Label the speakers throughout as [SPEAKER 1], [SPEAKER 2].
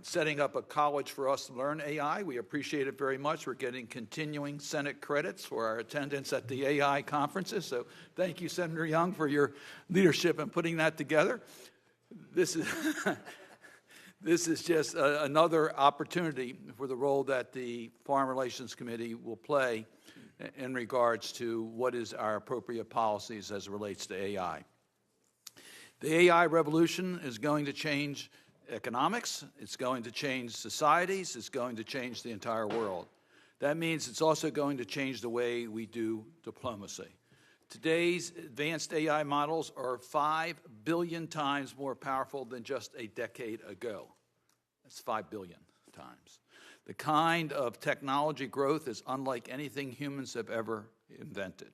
[SPEAKER 1] setting up a college for us to learn AI. We appreciate it very much. We're getting continuing Senate credits for our attendance at the AI conferences. So thank you, Senator Young, for your leadership in putting that together. This is, this is just another opportunity for the role that the Foreign Relations Committee will play in regards to what is our appropriate policies as it relates to AI. The AI revolution is going to change economics, it's going to change societies, it's going to change the entire world. That means it's also going to change the way we do diplomacy. Today's advanced AI models are 5 billion times more powerful than just a decade ago. That's 5 billion times. The kind of technology growth is unlike anything humans have ever invented.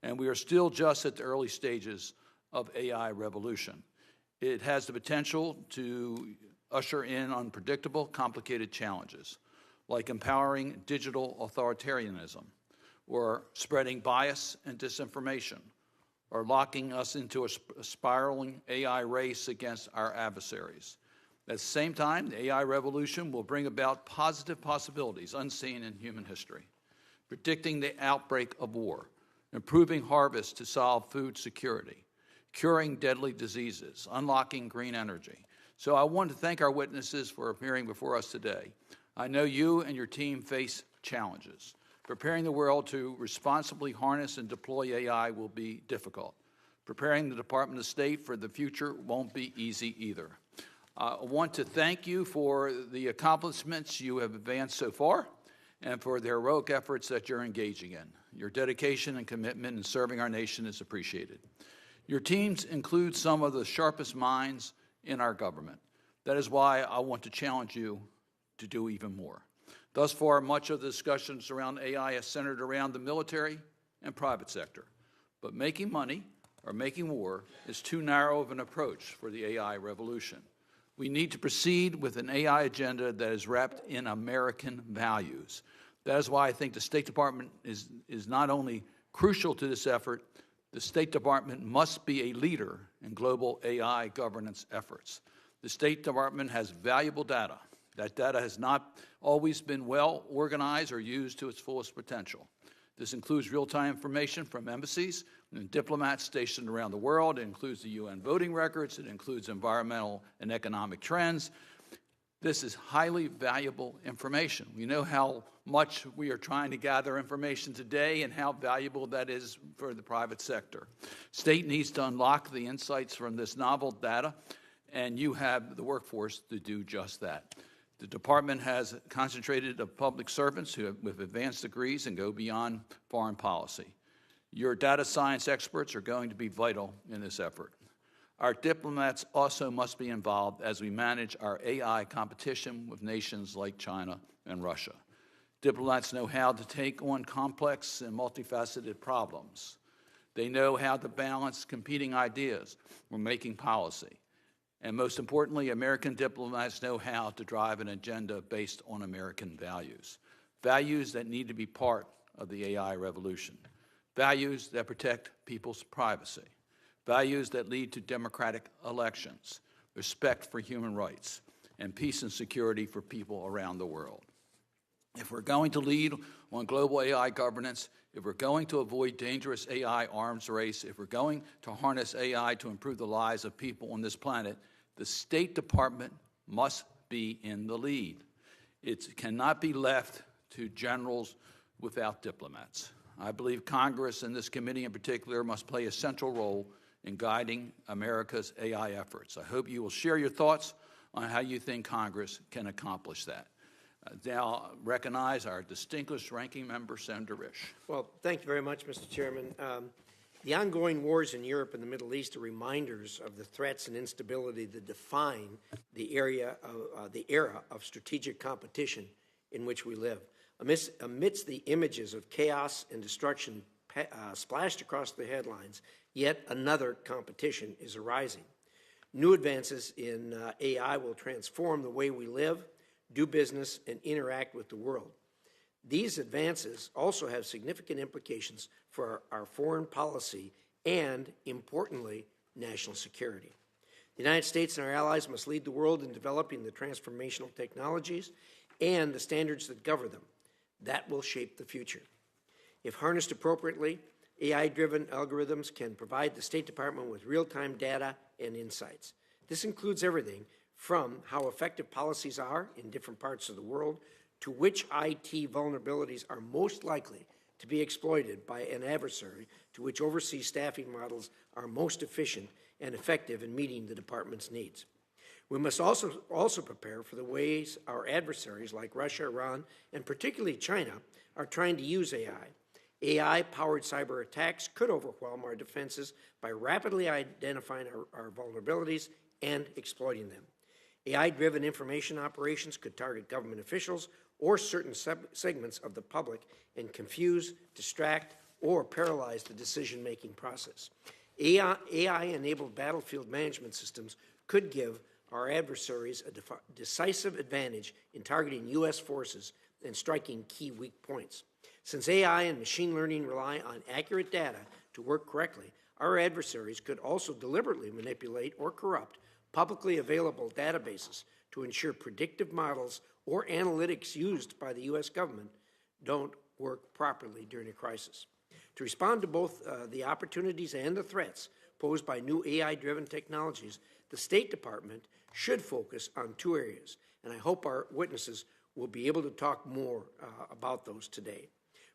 [SPEAKER 1] And we are still just at the early stages of AI revolution. It has the potential to usher in unpredictable, complicated challenges, like empowering digital authoritarianism, or spreading bias and disinformation, or locking us into a spiraling AI race against our adversaries. At the same time, the AI revolution will bring about positive possibilities unseen in human history, predicting the outbreak of war, improving harvests to solve food security, curing deadly diseases, unlocking green energy. So I want to thank our witnesses for appearing before us today. I know you and your team face challenges. Preparing the world to responsibly harness and deploy AI will be difficult. Preparing the Department of State for the future won't be easy either. I want to thank you for the accomplishments you have advanced so far and for the heroic efforts that you're engaging in. Your dedication and commitment in serving our nation is appreciated. Your teams include some of the sharpest minds in our government. That is why I want to challenge you to do even more. Thus far, much of the discussions around AI is centered around the military and private sector. But making money or making war is too narrow of an approach for the AI revolution. We need to proceed with an AI agenda that is wrapped in American values. That is why I think the State Department is not only crucial to this effort, the State Department must be a leader in global AI governance efforts. The State Department has valuable data. That data has not always been well organized or used to its fullest potential. This includes real-time information from embassies and diplomats stationed around the world. It includes the UN voting records. It includes environmental and economic trends. This is highly valuable information. We know how much we are trying to gather information today and how valuable that is for the private sector. State needs to unlock the insights from this novel data, and you have the workforce to do just that. The department has concentrated of public servants who have with advanced degrees and go beyond foreign policy. Your data science experts are going to be vital in this effort. Our diplomats also must be involved as we manage our AI competition with nations like China and Russia. Diplomats know how to take on complex and multifaceted problems. They know how to balance competing ideas when making policy. And most importantly, American diplomats know how to drive an agenda based on American values. Values that need to be part of the AI revolution. Values that protect people's privacy. Values that lead to democratic elections, respect for human rights, and peace and security for people around the world. If we're going to lead on global AI governance, if we're going to avoid dangerous AI arms race, if we're going to harness AI to improve the lives of people on this planet, the State Department must be in the lead. It cannot be left to generals without diplomats. I believe Congress and this committee in particular must play a central role in guiding America's AI efforts. I hope you will share your thoughts on how you think Congress can accomplish that. Now, recognize our distinguished ranking member, Senator Risch.
[SPEAKER 2] Well, thank you very much, Mr. Chairman. The ongoing wars in Europe and the Middle East are reminders of the threats and instability that define the era of strategic competition in which we live. Amidst the images of chaos and destruction splashed across the headlines, yet another competition is arising. New advances in AI will transform the way we live, do business, and interact with the world. These advances also have significant implications for our foreign policy and, importantly, national security. The United States and our allies must lead the world in developing the transformational technologies and the standards that govern them. That will shape the future. If harnessed appropriately, AI-driven algorithms can provide the State Department with real-time data and insights. This includes everything from how effective policies are in different parts of the world to which IT vulnerabilities are most likely to be exploited by an adversary, to which overseas staffing models are most efficient and effective in meeting the department's needs. We must also prepare for the ways our adversaries like Russia, Iran, and particularly China are trying to use AI. AI-powered cyber attacks could overwhelm our defenses by rapidly identifying our vulnerabilities and exploiting them. AI-driven information operations could target government officials or certain segments of the public and confuse, distract, or paralyze the decision-making process. AI-enabled battlefield management systems could give our adversaries a decisive advantage in targeting U.S. forces and striking key weak points. Since AI and machine learning rely on accurate data to work correctly, our adversaries could also deliberately manipulate or corrupt publicly available databases to ensure predictive models or analytics used by the U.S. government don't work properly during a crisis. To respond to both the opportunities and the threats posed by new AI-driven technologies, the State Department should focus on two areas, and I hope our witnesses will be able to talk more about those today.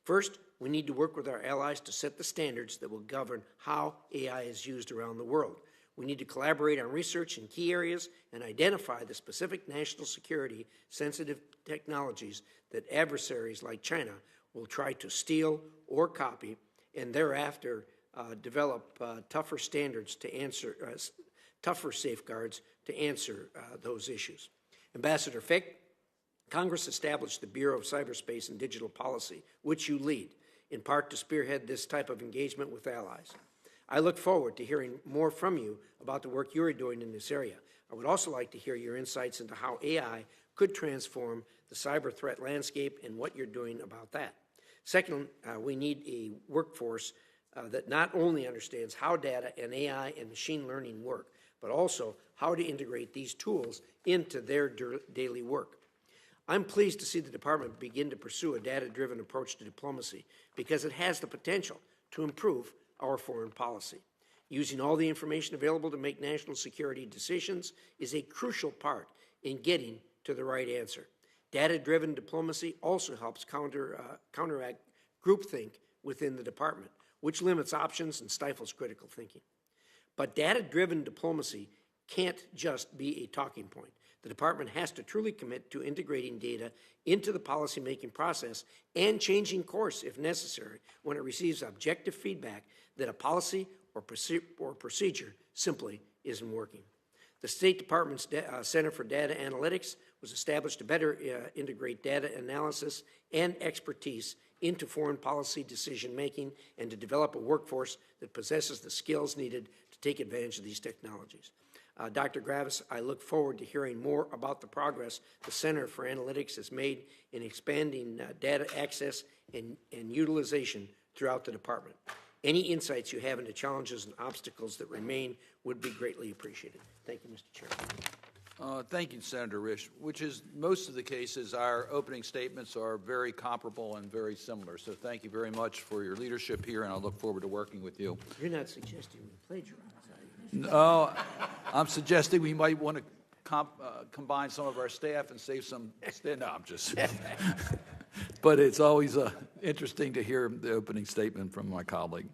[SPEAKER 2] First, we need to work with our allies to set the standards that will govern how AI is used around the world. We need to collaborate on research in key areas and identify the specific national security sensitive technologies that adversaries like China will try to steal or copy, and thereafter develop tougher standards to answer, tougher safeguards to answer those issues. Ambassador Fick, Congress established the Bureau of Cyberspace and Digital Policy, which you lead, in part to spearhead this type of engagement with allies. I look forward to hearing more from you about the work you're doing in this area. I would also like to hear your insights into how AI could transform the cyber threat landscape and what you're doing about that. Second, we need a workforce that not only understands how data and AI and machine learning work, but also how to integrate these tools into their daily work. I'm pleased to see the department begin to pursue a data-driven approach to diplomacy because it has the potential to improve our foreign policy. Using all the information available to make national security decisions is a crucial part in getting to the right answer. Data-driven diplomacy also helps counteract groupthink within the department, which limits options and stifles critical thinking. But data-driven diplomacy can't just be a talking point. The department has to truly commit to integrating data into the policymaking process and changing course, if necessary, when it receives objective feedback that a policy or procedure simply isn't working. The State Department's Center for Data Analytics was established to better integrate data analysis and expertise into foreign policy decision-making and to develop a workforce that possesses the skills needed to take advantage of these technologies. Dr. Graviss, I look forward to hearing more about the progress the Center for Analytics has made in expanding data access and utilization throughout the department. Any insights you have into challenges and obstacles that remain would be greatly appreciated. Thank you, Mr. Chairman.
[SPEAKER 1] Thank you, Senator Risch. Which is, most of the cases, our opening statements are very comparable and very similar. So thank you very much for your leadership here, and I look forward to working with you.
[SPEAKER 2] You're not suggesting we plagiarize.
[SPEAKER 1] No, I'm suggesting we might want to combine some of our staff and save some. No, I'm just. But it's always interesting to hear the opening statement from my colleague.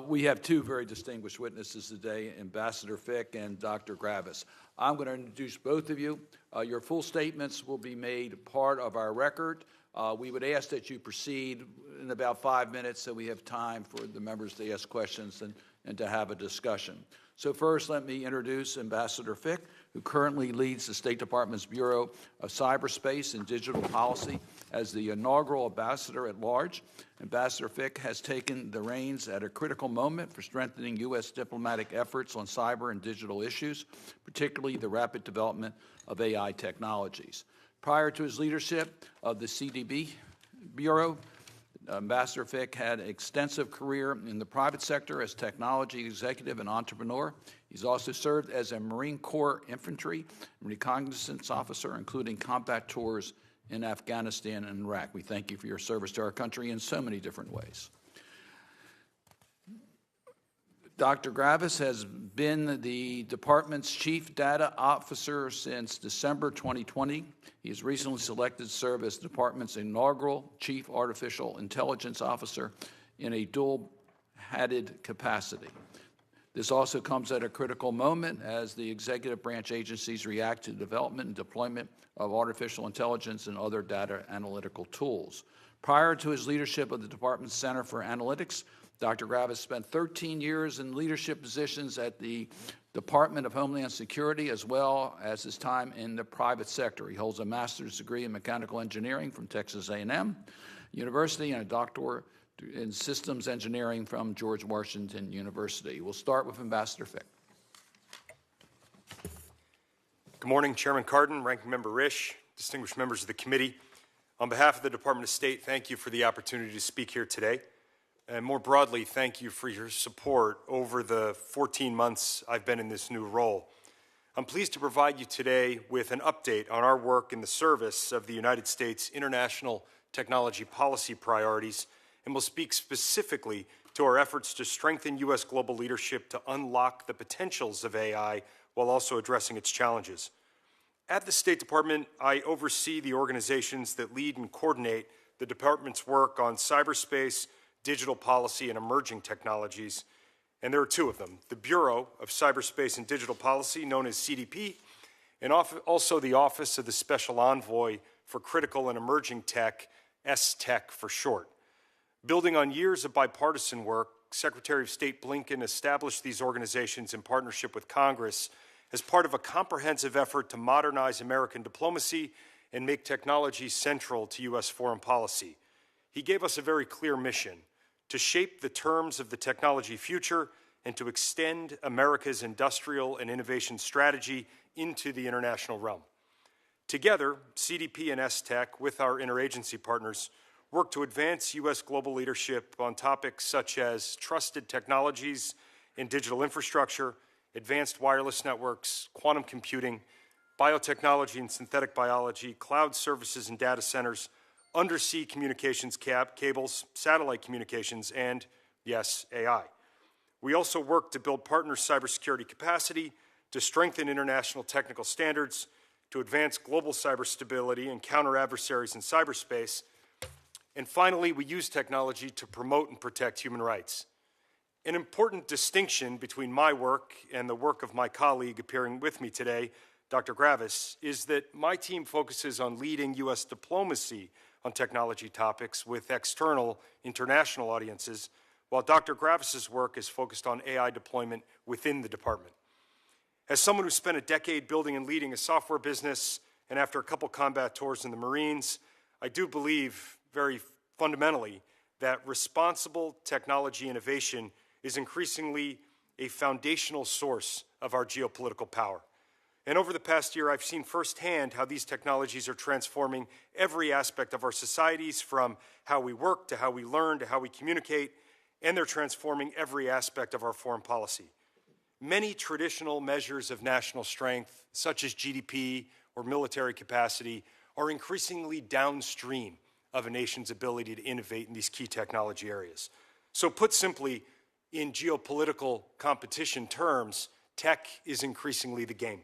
[SPEAKER 1] We have two very distinguished witnesses today, Ambassador Fick and Dr. Graviss. I'm going to introduce both of you. Your full statements will be made part of our record. We would ask that you proceed in about 5 minutes so we have time for the members to ask questions and to have a discussion. So first, let me introduce Ambassador Fick, who currently leads the State Department's Bureau of Cyberspace and Digital Policy as the inaugural ambassador at large. Ambassador Fick has taken the reins at a critical moment for strengthening U.S. diplomatic efforts on cyber and digital issues, particularly the rapid development of AI technologies. Prior to his leadership of the CDB Bureau, Ambassador Fick had an extensive career in the private sector as technology executive and entrepreneur. He's also served as a Marine Corps infantry and reconnaissance officer, including combat tours in Afghanistan and Iraq. We thank you for your service to our country in so many different ways. Dr. Graviss has been the department's chief data officer since December 2020. He is recently selected to serve as the department's inaugural chief artificial intelligence officer in a dual-hatted capacity. This also comes at a critical moment as the executive branch agencies react to the development and deployment of artificial intelligence and other data analytical tools. Prior to his leadership of the department's Center for Analytics, Dr. Graviss spent 13 years in leadership positions at the Department of Homeland Security, as well as his time in the private sector. He holds a master's degree in mechanical engineering from Texas A&M University and a doctorate in systems engineering from George Washington University. We'll start with Ambassador Fick.
[SPEAKER 3] Good morning, Chairman Cardin, Ranking Member Risch, distinguished members of the committee. On behalf of the Department of State, thank you for the opportunity to speak here today. And more broadly, thank you for your support over the 14 months I've been in this new role. I'm pleased to provide you today with an update on our work in the service of the United States international technology policy priorities, and will speak specifically to our efforts to strengthen U.S. global leadership to unlock the potentials of AI while also addressing its challenges. At the State Department, I oversee the organizations that lead and coordinate the department's work on cyberspace, digital policy, and emerging technologies, and there are two of them: the Bureau of Cyberspace and Digital Policy, known as CDP, and also the Office of the Special Envoy for Critical and Emerging Tech, STEC for short. Building on years of bipartisan work, Secretary of State Blinken established these organizations in partnership with Congress as part of a comprehensive effort to modernize American diplomacy and make technology central to U.S. foreign policy. He gave us a very clear mission: to shape the terms of the technology future and to extend America's industrial and innovation strategy into the international realm. Together, CDP and STEC, with our interagency partners, work to advance U.S. global leadership on topics such as trusted technologies in digital infrastructure, advanced wireless networks, quantum computing, biotechnology and synthetic biology, cloud services and data centers, undersea communications cables, satellite communications, and, yes, AI. We also work to build partner cybersecurity capacity, to strengthen international technical standards, to advance global cyber stability and counter adversaries in cyberspace. And finally, we use technology to promote and protect human rights. An important distinction between my work and the work of my colleague appearing with me today, Dr. Graviss, is that my team focuses on leading U.S. diplomacy on technology topics with external international audiences, while Dr. Graviss's work is focused on AI deployment within the department. As someone who spent a decade building and leading a software business, and after a couple combat tours in the Marines, I do believe very fundamentally that responsible technology innovation is increasingly a foundational source of our geopolitical power. And over the past year, I've seen firsthand how these technologies are transforming every aspect of our societies, from how we work to how we learn to how we communicate, and they're transforming every aspect of our foreign policy. Many traditional measures of national strength, such as GDP or military capacity, are increasingly downstream of a nation's ability to innovate in these key technology areas. So put simply, in geopolitical competition terms, tech is increasingly the game.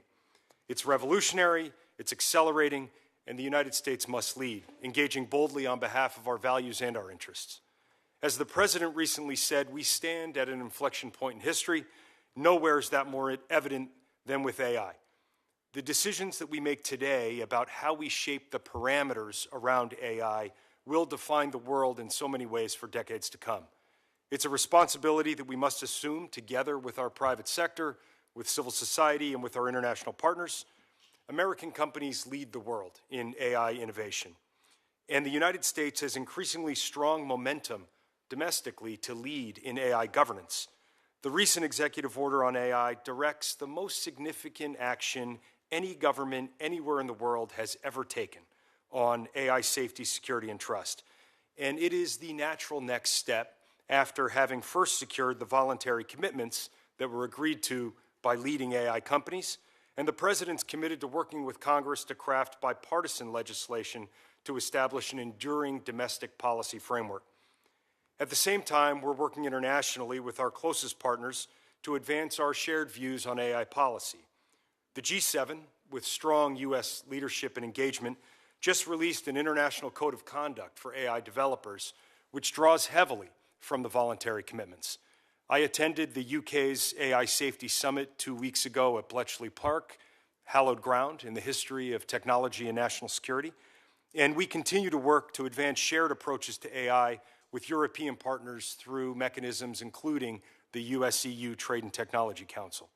[SPEAKER 3] It's revolutionary, it's accelerating, and the United States must lead, engaging boldly on behalf of our values and our interests. As the President recently said, we stand at an inflection point in history. Nowhere is that more evident than with AI. The decisions that we make today about how we shape the parameters around AI will define the world in so many ways for decades to come. It's a responsibility that we must assume together with our private sector, with civil society, and with our international partners. American companies lead the world in AI innovation, and the United States has increasingly strong momentum domestically to lead in AI governance. The recent executive order on AI directs the most significant action any government anywhere in the world has ever taken on AI safety, security, and trust. And it is the natural next step after having first secured the voluntary commitments that were agreed to by leading AI companies, and the President's committed to working with Congress to craft bipartisan legislation to establish an enduring domestic policy framework. At the same time, we're working internationally with our closest partners to advance our shared views on AI policy. The G7, with strong U.S. leadership and engagement, just released an international code of conduct for AI developers, which draws heavily from the voluntary commitments. I attended the UK's AI Safety Summit 2 weeks ago at Bletchley Park, hallowed ground in the history of technology and national security, and we continue to work to advance shared approaches to AI with European partners through mechanisms including the US-EU Trade and Technology Council.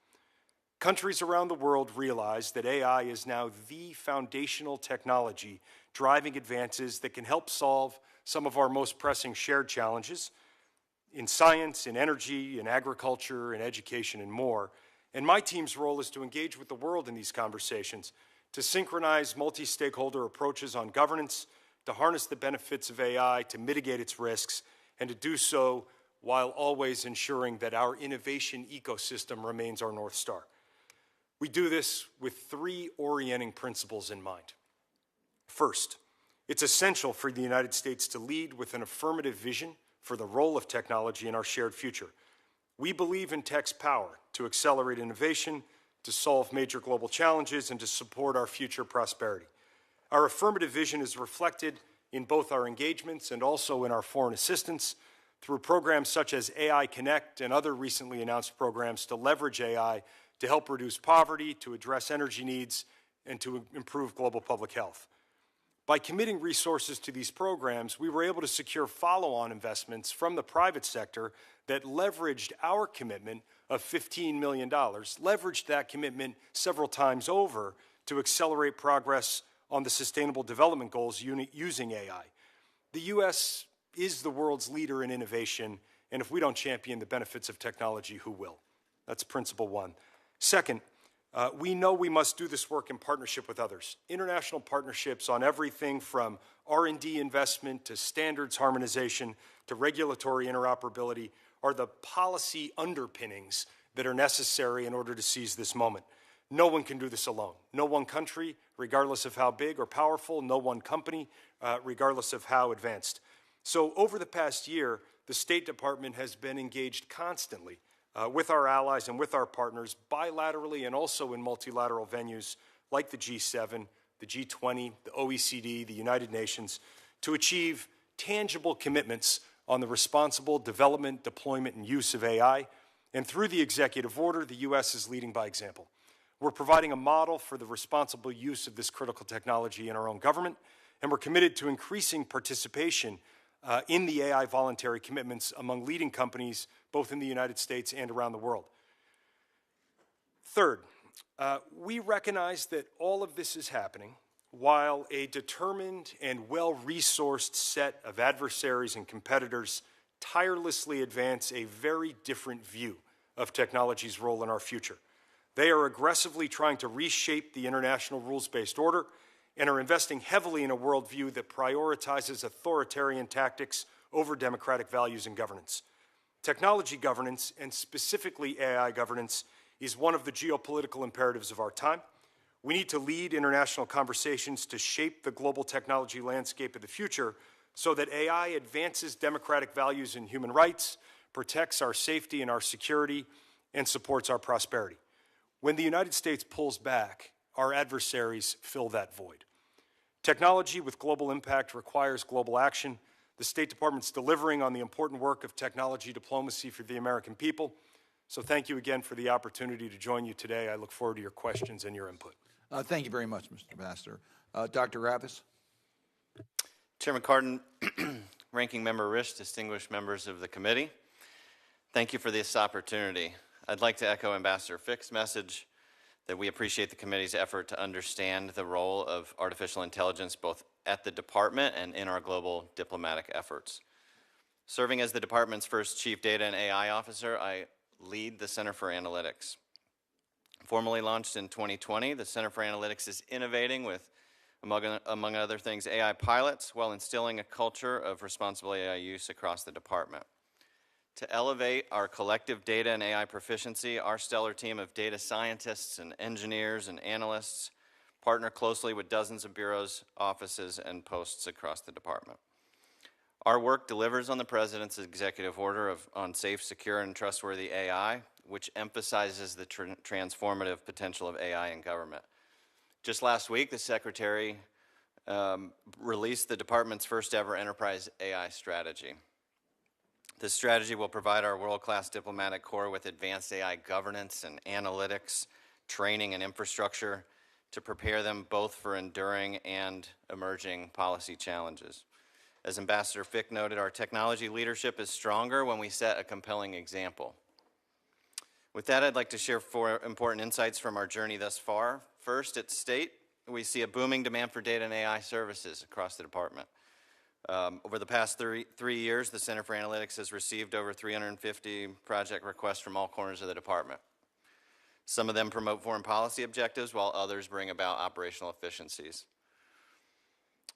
[SPEAKER 3] Countries around the world realize that AI is now the foundational technology driving advances that can help solve some of our most pressing shared challenges in science, in energy, in agriculture, in education, and more. And my team's role is to engage with the world in these conversations, to synchronize multi-stakeholder approaches on governance, to harness the benefits of AI, to mitigate its risks, and to do so while always ensuring that our innovation ecosystem remains our North Star. We do this with three orienting principles in mind. First, it's essential for the United States to lead with an affirmative vision for the role of technology in our shared future. We believe in tech's power to accelerate innovation, to solve major global challenges, and to support our future prosperity. Our affirmative vision is reflected in both our engagements and also in our foreign assistance through programs such as AI Connect and other recently announced programs to leverage AI to help reduce poverty, to address energy needs, and to improve global public health. By committing resources to these programs, we were able to secure follow-on investments from the private sector that leveraged our commitment of $15 million, leveraged that commitment several times over to accelerate progress on the Sustainable Development Goals using AI. The U.S. is the world's leader in innovation, and if we don't champion the benefits of technology, who will? That's principle one. Second, we know we must do this work in partnership with others. International partnerships on everything from R&D investment to standards harmonization to regulatory interoperability are the policy underpinnings that are necessary in order to seize this moment. No one can do this alone. No one country, regardless of how big or powerful, no one company, regardless of how advanced. So over the past year, the State Department has been engaged constantly with our allies and with our partners, bilaterally and also in multilateral venues like the G7, the G20, the OECD, the United Nations, to achieve tangible commitments on the responsible development, deployment, and use of AI. And through the executive order, the U.S. is leading by example. We're providing a model for the responsible use of this critical technology in our own government, and we're committed to increasing participation in the AI voluntary commitments among leading companies, both in the United States and around the world. Third, we recognize that all of this is happening while a determined and well-resourced set of adversaries and competitors tirelessly advance a very different view of technology's role in our future. They are aggressively trying to reshape the international rules-based order and are investing heavily in a worldview that prioritizes authoritarian tactics over democratic values and governance. Technology governance, and specifically AI governance, is one of the geopolitical imperatives of our time. We need to lead international conversations to shape the global technology landscape of the future so that AI advances democratic values and human rights, protects our safety and our security, and supports our prosperity. When the United States pulls back, our adversaries fill that void. Technology with global impact requires global action. The State Department's delivering on the important work of technology diplomacy for the American people. So thank you again for the opportunity to join you today. I look forward to your questions and your input.
[SPEAKER 1] Thank you very much, Mr. Ambassador. Dr. Graviss?
[SPEAKER 4] Chairman Cardin, Ranking Member Risch, distinguished members of the committee, thank you for this opportunity. I'd like to echo Ambassador Fick's message that we appreciate the committee's effort to understand the role of artificial intelligence both at the department and in our global diplomatic efforts. Serving as the department's first Chief Data and AI Officer, I lead the Center for Analytics. Formally launched in 2020, the Center for Analytics is innovating with, among other things, AI pilots while instilling a culture of responsible AI use across the department. To elevate our collective data and AI proficiency, our stellar team of data scientists and engineers and analysts partner closely with dozens of bureaus, offices, and posts across the department. Our work delivers on the President's executive order on safe, secure, and trustworthy AI, which emphasizes the transformative potential of AI in government. Just last week, the Secretary released the department's first ever enterprise AI strategy. This strategy will provide our world-class diplomatic corps with advanced AI governance and analytics, training, and infrastructure to prepare them both for enduring and emerging policy challenges. As Ambassador Fick noted, our technology leadership is stronger when we set a compelling example. With that, I'd like to share 4 important insights from our journey thus far. First, at State, we see a booming demand for data and AI services across the department. Over the past 3 years, the Center for Analytics has received over 350 project requests from all corners of the department. Some of them promote foreign policy objectives, while others bring about operational efficiencies.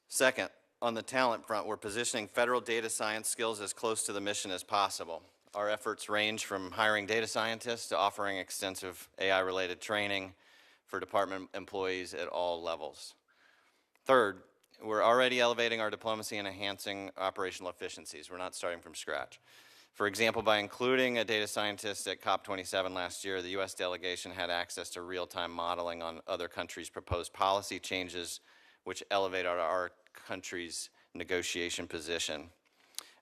[SPEAKER 4] Second, on the talent front, we're positioning federal data science skills as close to the mission as possible. Our efforts range from hiring data scientists to offering extensive AI-related training for department employees at all levels. Third, we're already elevating our diplomacy and enhancing operational efficiencies. We're not starting from scratch. For example, by including a data scientist at COP27 last year, the U.S. delegation had access to real-time modeling on other countries' proposed policy changes, which elevate our country's negotiation position.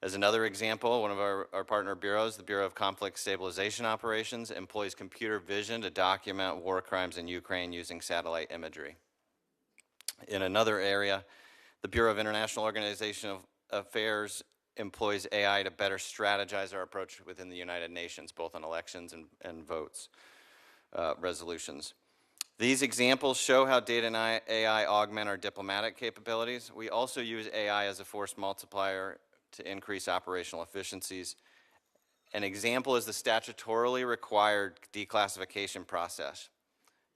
[SPEAKER 4] As another example, one of our partner bureaus, the Bureau of Conflict Stabilization Operations, employs computer vision to document war crimes in Ukraine using satellite imagery. In another area, the Bureau of International Organization Affairs employs AI to better strategize our approach within the United Nations, both on elections and votes, resolutions. These examples show how data and AI augment our diplomatic capabilities. We also use AI as a force multiplier to increase operational efficiencies. An example is the statutorily required declassification process.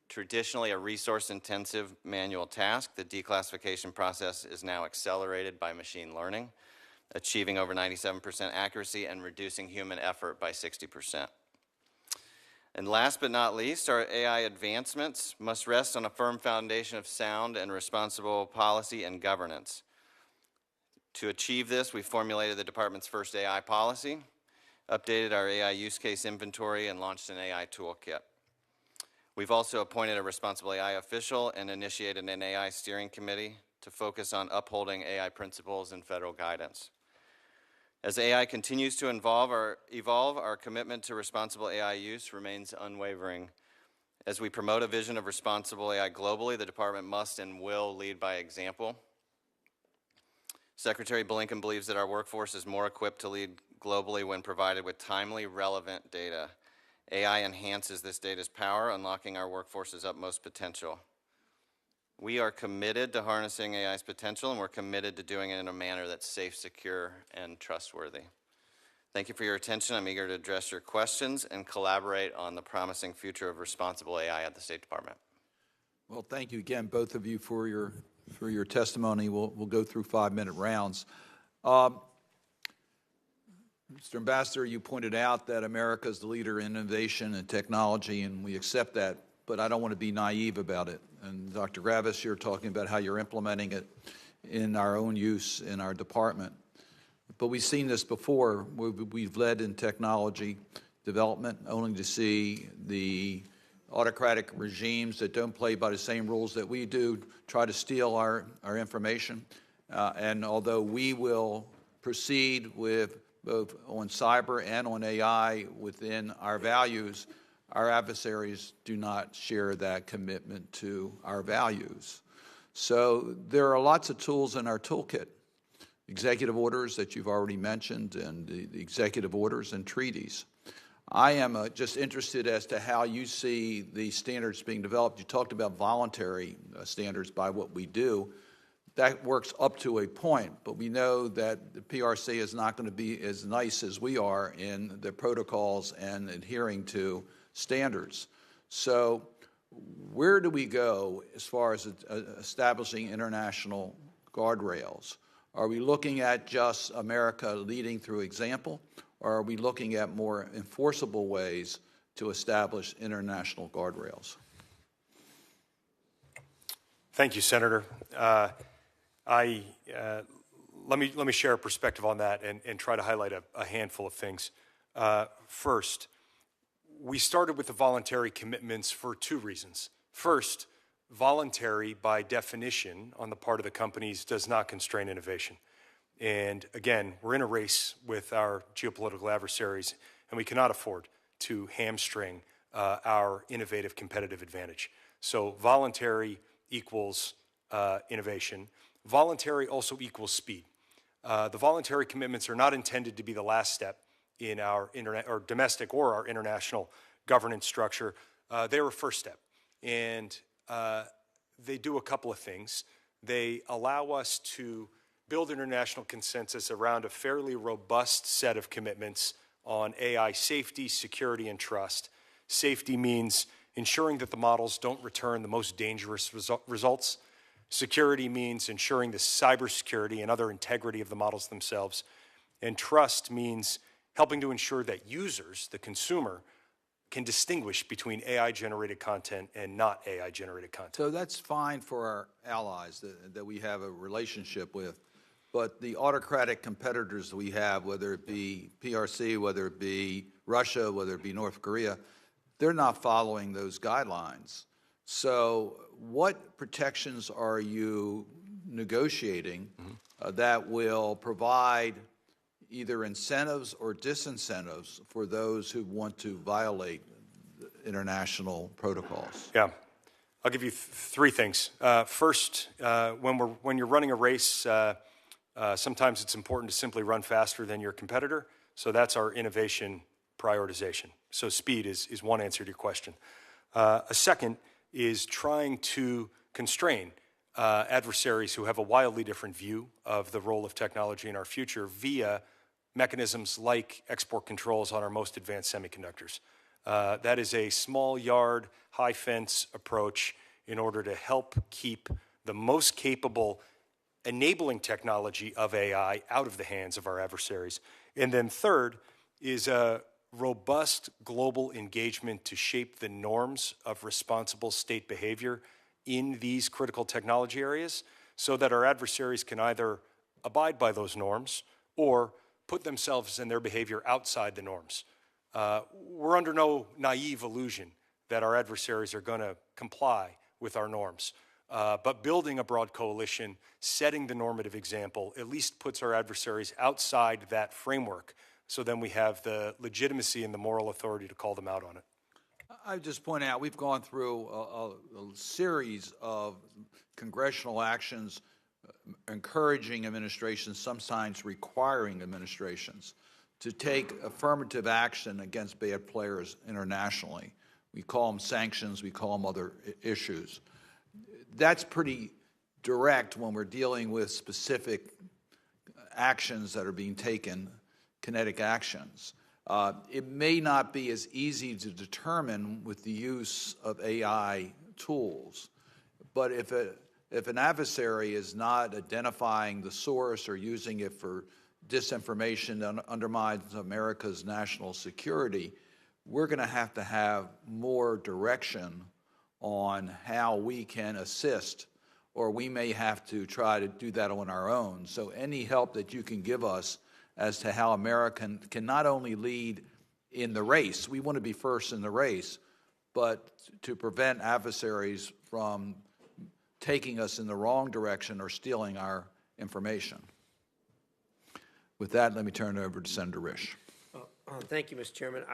[SPEAKER 4] Traditionally a resource-intensive manual task, the declassification process is now accelerated by machine learning, achieving over 97% accuracy and reducing human effort by 60%. And last but not least, our AI advancements must rest on a firm foundation of sound and responsible policy and governance. To achieve this, we formulated the department's first AI policy, updated our AI use case inventory, and launched an AI toolkit. We've also appointed a responsible AI official and initiated an AI steering committee to focus on upholding AI principles and federal guidance. As AI continues to evolve, our commitment to responsible AI use remains unwavering. As we promote a vision of responsible AI globally, the department must and will lead by example. Secretary Blinken believes that our workforce is more equipped to lead globally when provided with timely, relevant data. AI enhances this data's power, unlocking our workforce's utmost potential. We are committed to harnessing AI's potential, and we're committed to doing it in a manner that's safe, secure, and trustworthy. Thank you for your attention. I'm eager to address your questions and collaborate on the promising future of responsible AI at the State Department.
[SPEAKER 1] Well, thank you again, both of you, for your testimony. We'll go through 5-minute rounds. Mr. Ambassador, you pointed out that America is the leader in innovation and technology, and we accept that, but I don't want to be naive about it. And Dr. Graviss, you're talking about how you're implementing it in our own use in our department. But we've seen this before. We've led in technology development, only to see the autocratic regimes that don't play by the same rules that we do try to steal our information. And although we will proceed with both on cyber and on AI within our values, our adversaries do not share that commitment to our values. So there are lots of tools in our toolkit, executive orders that you've already mentioned, and the executive orders and treaties. I am just interested as to how you see the standards being developed. You talked about voluntary standards by what we do. That works up to a point, but we know that the PRC is not going to be as nice as we are in the protocols and adhering to standards. So where do we go as far as establishing international guardrails? Are we looking at just America leading through example, or are we looking at more enforceable ways to establish international guardrails?
[SPEAKER 3] Thank you, Senator. Let me share a perspective on that and try to highlight a handful of things. First, we started with the voluntary commitments for two reasons. First, voluntary by definition on the part of the companies does not constrain innovation. And again, we're in a race with our geopolitical adversaries, and we cannot afford to hamstring our innovative competitive advantage. So voluntary equals innovation. Voluntary also equals speed. The voluntary commitments are not intended to be the last step in our domestic or our international governance structure. They're a first step. And they do a couple of things. They allow us to build international consensus around a fairly robust set of commitments on AI safety, security, and trust. Safety means ensuring that the models don't return the most dangerous results. Security means ensuring the cybersecurity and other integrity of the models themselves. And trust means helping to ensure that users, the consumer, can distinguish between AI-generated content and not AI-generated content.
[SPEAKER 1] So that's fine for our allies that we have a relationship with. But the autocratic competitors we have, whether it be PRC, whether it be Russia, whether it be North Korea, they're not following those guidelines. So what protections are you negotiating that will provide either incentives or disincentives for those who want to violate international protocols?
[SPEAKER 3] Yeah, I'll give you three things. First, when you're running a race, sometimes it's important to simply run faster than your competitor. So that's our innovation prioritization. So speed is one answer to your question. A second is trying to constrain adversaries who have a wildly different view of the role of technology in our future via mechanisms like export controls on our most advanced semiconductors. That is a small yard, high fence approach in order to help keep the most capable enabling technology of AI out of the hands of our adversaries. And then third is a robust global engagement to shape the norms of responsible state behavior in these critical technology areas so that our adversaries can either abide by those norms or put themselves and their behavior outside the norms. We're under no naive illusion that our adversaries are going to comply with our norms. But building a broad coalition, setting the normative example, at least puts our adversaries outside that framework. So then we have the legitimacy and the moral authority to call them out on it.
[SPEAKER 1] I just point out we've gone through a series of congressional actions encouraging administrations, sometimes requiring administrations, to take affirmative action against bad players internationally. We call them sanctions, we call them other issues. That's pretty direct when we're dealing with specific actions that are being taken, kinetic actions. It may not be as easy to determine with the use of AI tools, but if an adversary is not identifying the source or using it for disinformation that undermines America's national security, we're going to have more direction on how we can assist, or we may have to try to do that on our own. So any help that you can give us as to how America can not only lead in the race, we want to be first in the race, but to prevent adversaries from taking us in the wrong direction or stealing our information. With that, let me turn it over to Senator Risch.
[SPEAKER 2] Thank you, Mr. Chairman.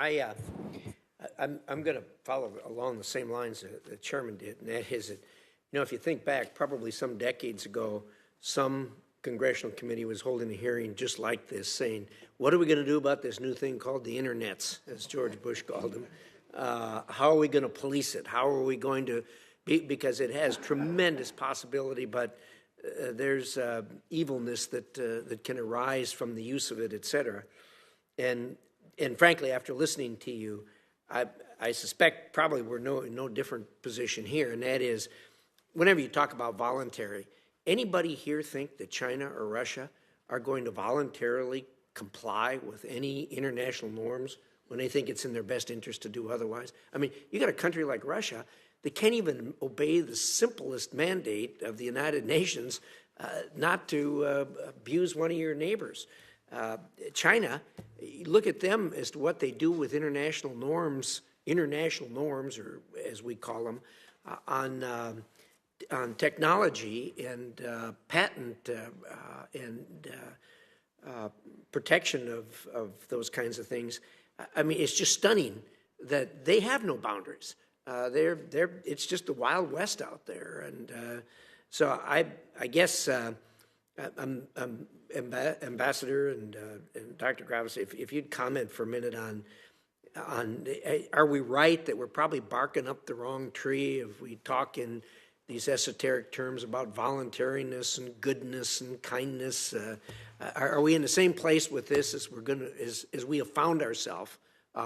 [SPEAKER 2] I'm going to follow along the same lines that the chairman did, and that is that, if you think back, probably some decades ago, some congressional committee was holding a hearing just like this, saying, what are we going to do about this new thing called the internets, as George Bush called them? How are we going to police it? How are we going to be, because it has tremendous possibility, but there's evilness that can arise from the use of it, et cetera. And frankly, after listening to you, I suspect probably we're in no different position here, and that is, whenever you talk about voluntary, anybody here think that China or Russia are going to voluntarily comply with any international norms when they think it's in their best interest to do otherwise? I mean, you got a country like Russia that can't even obey the simplest mandate of the United Nations not to abuse one of your neighbors. China, you look at them as to what they do with international norms, or as we call them, on technology and patent and protection of those kinds of things. I mean, it's just stunning that they have no boundaries. It's just the Wild West out there, and so I guess Ambassador and Dr. Graviss, if you'd comment for a minute on are we right that we're probably barking up the wrong tree if we talk in these esoteric terms about voluntariness and goodness and kindness? Are we in the same place with this as as we have found ourselves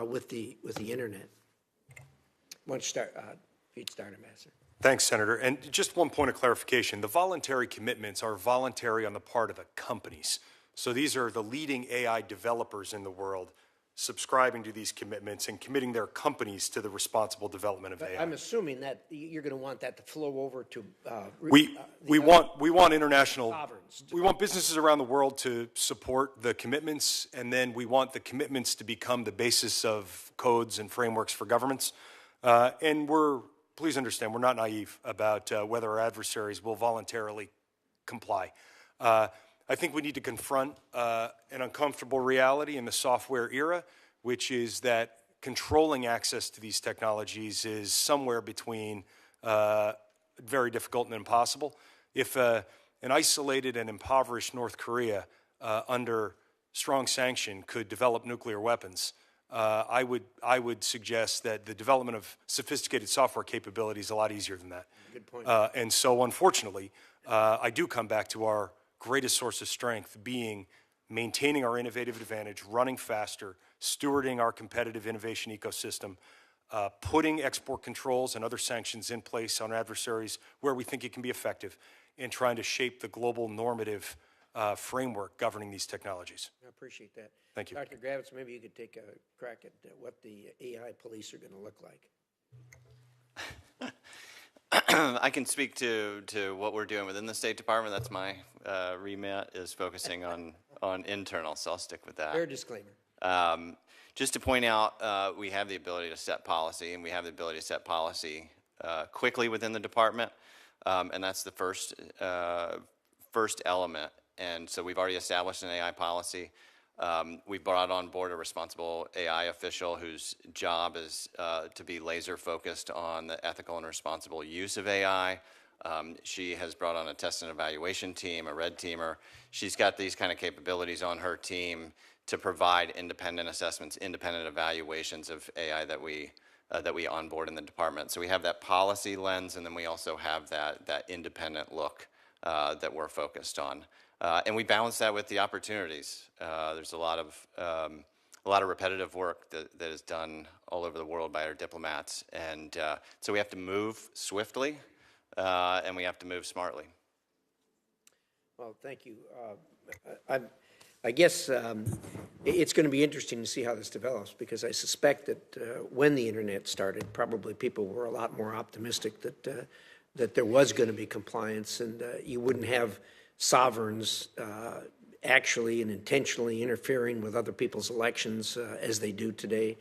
[SPEAKER 2] with the internet? Why don't you start? If you'd start, Ambassador.
[SPEAKER 3] Thanks, Senator. And just one point of clarification. The voluntary commitments are voluntary on the part of the companies. So these are the leading AI developers in the world subscribing to these commitments and committing their companies to the responsible development of AI.
[SPEAKER 2] I'm assuming that you're going to want that to flow over to
[SPEAKER 3] we want international
[SPEAKER 2] sovereigns.
[SPEAKER 3] We want businesses around the world to support the commitments, and then we want the commitments to become the basis of codes and frameworks for governments. And please understand, we're not naive about whether our adversaries will voluntarily comply. I think we need to confront an uncomfortable reality in the software era, which is that controlling access to these technologies is somewhere between very difficult and impossible. If an isolated and impoverished North Korea under strong sanction could develop nuclear weapons, I would suggest that the development of sophisticated software capability is a lot easier than that.
[SPEAKER 2] Good point.
[SPEAKER 3] And so, unfortunately, I do come back to our greatest source of strength being maintaining our innovative advantage, running faster, stewarding our competitive innovation ecosystem, putting export controls and other sanctions in place on adversaries where we think it can be effective, and trying to shape the global normative framework governing these technologies.
[SPEAKER 2] I appreciate that.
[SPEAKER 3] Thank you.
[SPEAKER 2] Dr. Graviss, maybe you could take a crack at what the AI police are going to look like.
[SPEAKER 4] I can speak to what we're doing within the State Department. That's my remit, is focusing on internal, so I'll stick with that.
[SPEAKER 2] Fair disclaimer.
[SPEAKER 4] Just to point out, we have the ability to set policy, and we have the ability to set policy quickly within the department, and that's the first element. And so we've already established an AI policy. We've brought on board a responsible AI official whose job is to be laser focused on the ethical and responsible use of AI. She has brought on a test and evaluation team, a red teamer. She's got these kind of capabilities on her team to provide independent assessments, independent evaluations of AI that we onboard in the department. So we have that policy lens, and then we also have that independent look that we're focused on. And we balance that with the opportunities. There's a lot of repetitive work that is done all over the world by our diplomats, and so we have to move swiftly, and we have to move smartly.
[SPEAKER 2] Well, thank you. I guess it's going to be interesting to see how this develops, because I suspect that when the internet started, probably people were a lot more optimistic that there was going to be compliance, and you wouldn't have sovereigns actually and intentionally interfering with other people's elections as they do today.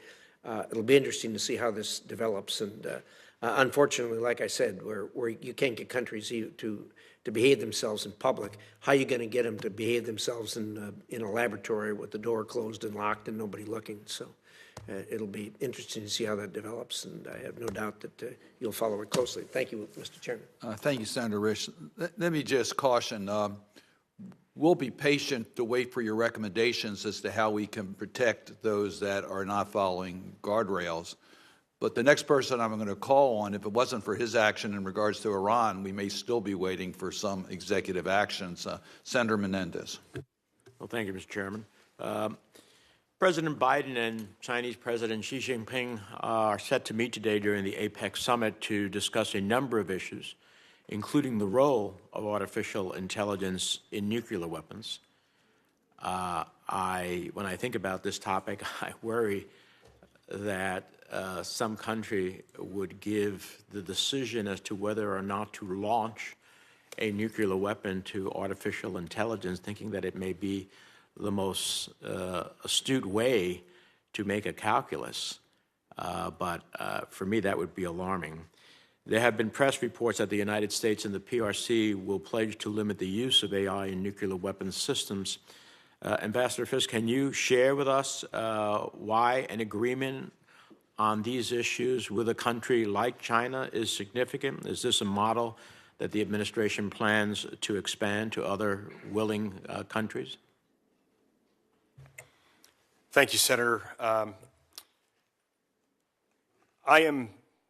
[SPEAKER 2] It'll be interesting to see how this develops, and unfortunately, like I said, where you can't get countries to behave themselves in public, how are you going to get them to behave themselves in a laboratory with the door closed and locked and nobody looking? So it'll be interesting to see how that develops, and I have no doubt that you'll follow it closely. Thank you, Mr. Chairman.
[SPEAKER 1] Thank you, Senator Risch. Let me just caution, we'll be patient to wait for your recommendations as to how we can protect those that are not following guardrails. But the next person I'm going to call on, if it wasn't for his action in regards to Iran, we may still be waiting for some executive actions. Senator Menendez.
[SPEAKER 5] Well, thank you, Mr. Chairman. President Biden and Chinese President Xi Jinping are set to meet today during the APEC summit to discuss a number of issues, including the role of artificial intelligence in nuclear weapons. when I think about this topic, I worry that some country would give the decision as to whether or not to launch a nuclear weapon to artificial intelligence, thinking that it may be the most astute way to make a calculus. But for me, that would be alarming. There have been press reports that the United States and the PRC will pledge to limit the use of AI in nuclear weapons systems. Ambassador Fisk, can you share with us why an agreement on these issues with a country like China is significant? Is this a model that the administration plans to expand to other willing countries?
[SPEAKER 3] Thank you, Senator. I am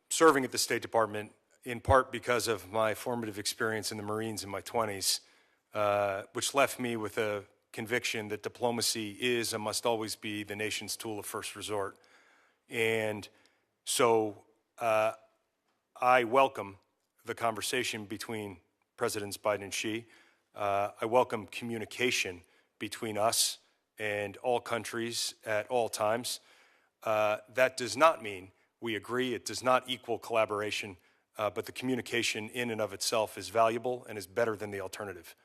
[SPEAKER 3] serving at the State Department in part because of my formative experience in the Marines in my 20s, which left me with a conviction that diplomacy is and must always be the nation's tool of first resort. And so I welcome the conversation between Presidents Biden and Xi. I welcome communication between us and all countries at all times. That does not mean we agree. It does not equal collaboration, but the communication in and of itself is valuable and is better than the alternative.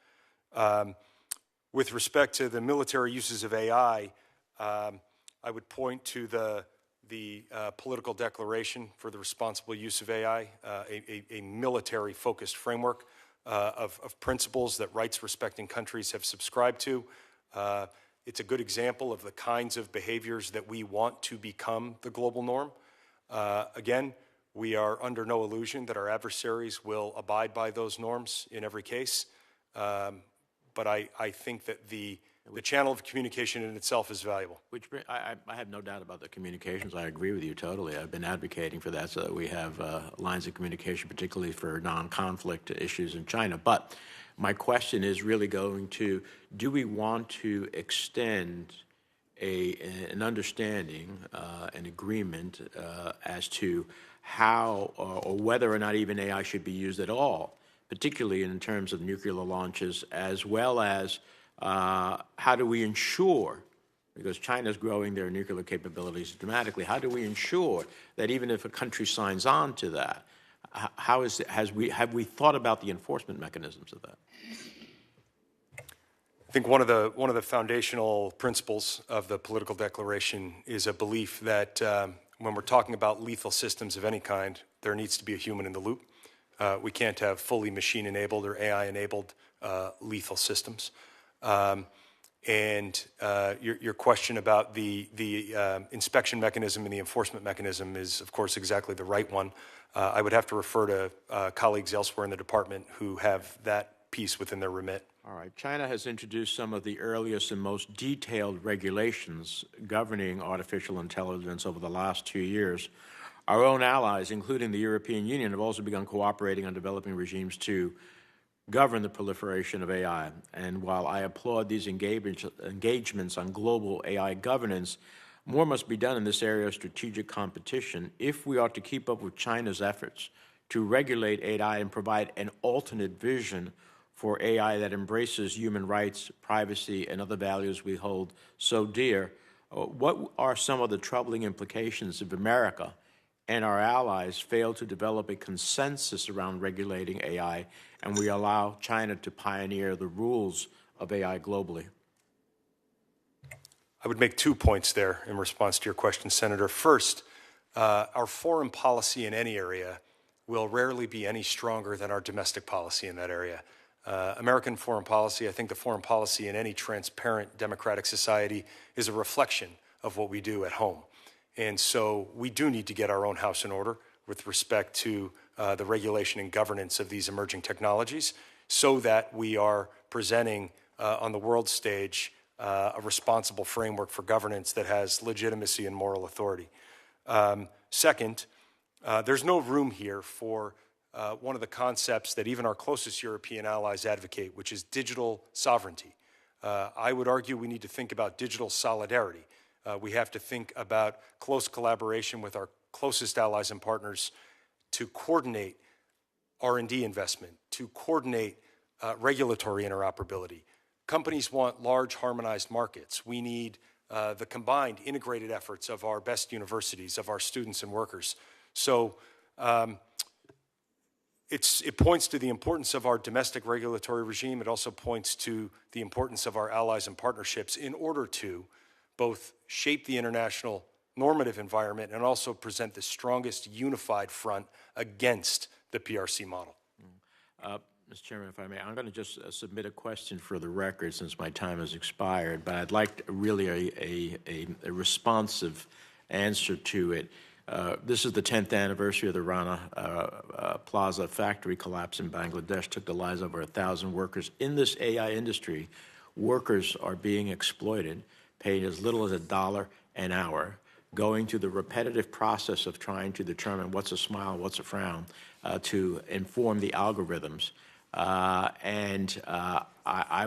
[SPEAKER 3] With respect to the military uses of AI, I would point to the political declaration for the responsible use of AI, a military-focused framework of principles that rights-respecting countries have subscribed to. It's a good example of the kinds of behaviors that we want to become the global norm. Again, we are under no illusion that our adversaries will abide by those norms in every case. But I think that the channel of communication in itself is valuable.
[SPEAKER 5] I have no doubt about the communications. I agree with you totally. I've been advocating for that so that we have lines of communication, particularly for non-conflict issues in China. But my question is really going to, do we want to extend an understanding, an agreement as to how or whether or not even AI should be used at all, particularly in terms of nuclear launches, as well as how do we ensure, because China's growing their nuclear capabilities dramatically, how do we ensure that even if a country signs on to that, have we thought about the enforcement mechanisms of that?
[SPEAKER 3] I think one of the foundational principles of the political declaration is a belief that when we're talking about lethal systems of any kind, there needs to be a human in the loop. We can't have fully machine-enabled or AI-enabled lethal systems. And your question about the inspection mechanism and the enforcement mechanism is, of course, exactly the right one. I would have to refer to colleagues elsewhere in the department who have that piece within their remit.
[SPEAKER 5] All right. China has introduced some of the earliest and most detailed regulations governing artificial intelligence over the last 2 years. Our own allies, including the European Union, have also begun cooperating on developing regimes to govern the proliferation of AI. And while I applaud these engagements on global AI governance, more must be done in this area of strategic competition if we are to keep up with China's efforts to regulate AI and provide an alternate vision for AI that embraces human rights, privacy, and other values we hold so dear. What are some of the troubling implications if America and our allies fail to develop a consensus around regulating AI and we allow China to pioneer the rules of AI globally?
[SPEAKER 3] I would make 2 points there in response to your question, Senator. First, our foreign policy in any area will rarely be any stronger than our domestic policy in that area. American foreign policy, I think the foreign policy in any transparent democratic society is a reflection of what we do at home. And so we do need to get our own house in order with respect to the regulation and governance of these emerging technologies so that we are presenting on the world stage a responsible framework for governance that has legitimacy and moral authority. Second, there's no room here for one of the concepts that even our closest European allies advocate, which is digital sovereignty. I would argue we need to think about digital solidarity. We have to think about close collaboration with our closest allies and partners to coordinate R&D investment, to coordinate regulatory interoperability, companies want large harmonized markets. We need the combined integrated efforts of our best universities, of our students and workers. So it points to the importance of our domestic regulatory regime. It also points to the importance of our allies and partnerships in order to both shape the international normative environment and also present the strongest unified front against the PRC model.
[SPEAKER 5] Mr. Chairman, if I may, I'm going to just submit a question for the record since my time has expired, but I'd like really a responsive answer to it. This is the 10th anniversary of the Rana Plaza factory collapse in Bangladesh, took the lives of over 1,000 workers. In this AI industry, workers are being exploited, paid as little as $1 an hour, going through the repetitive process of trying to determine what's a smile, what's a frown, to inform the algorithms. I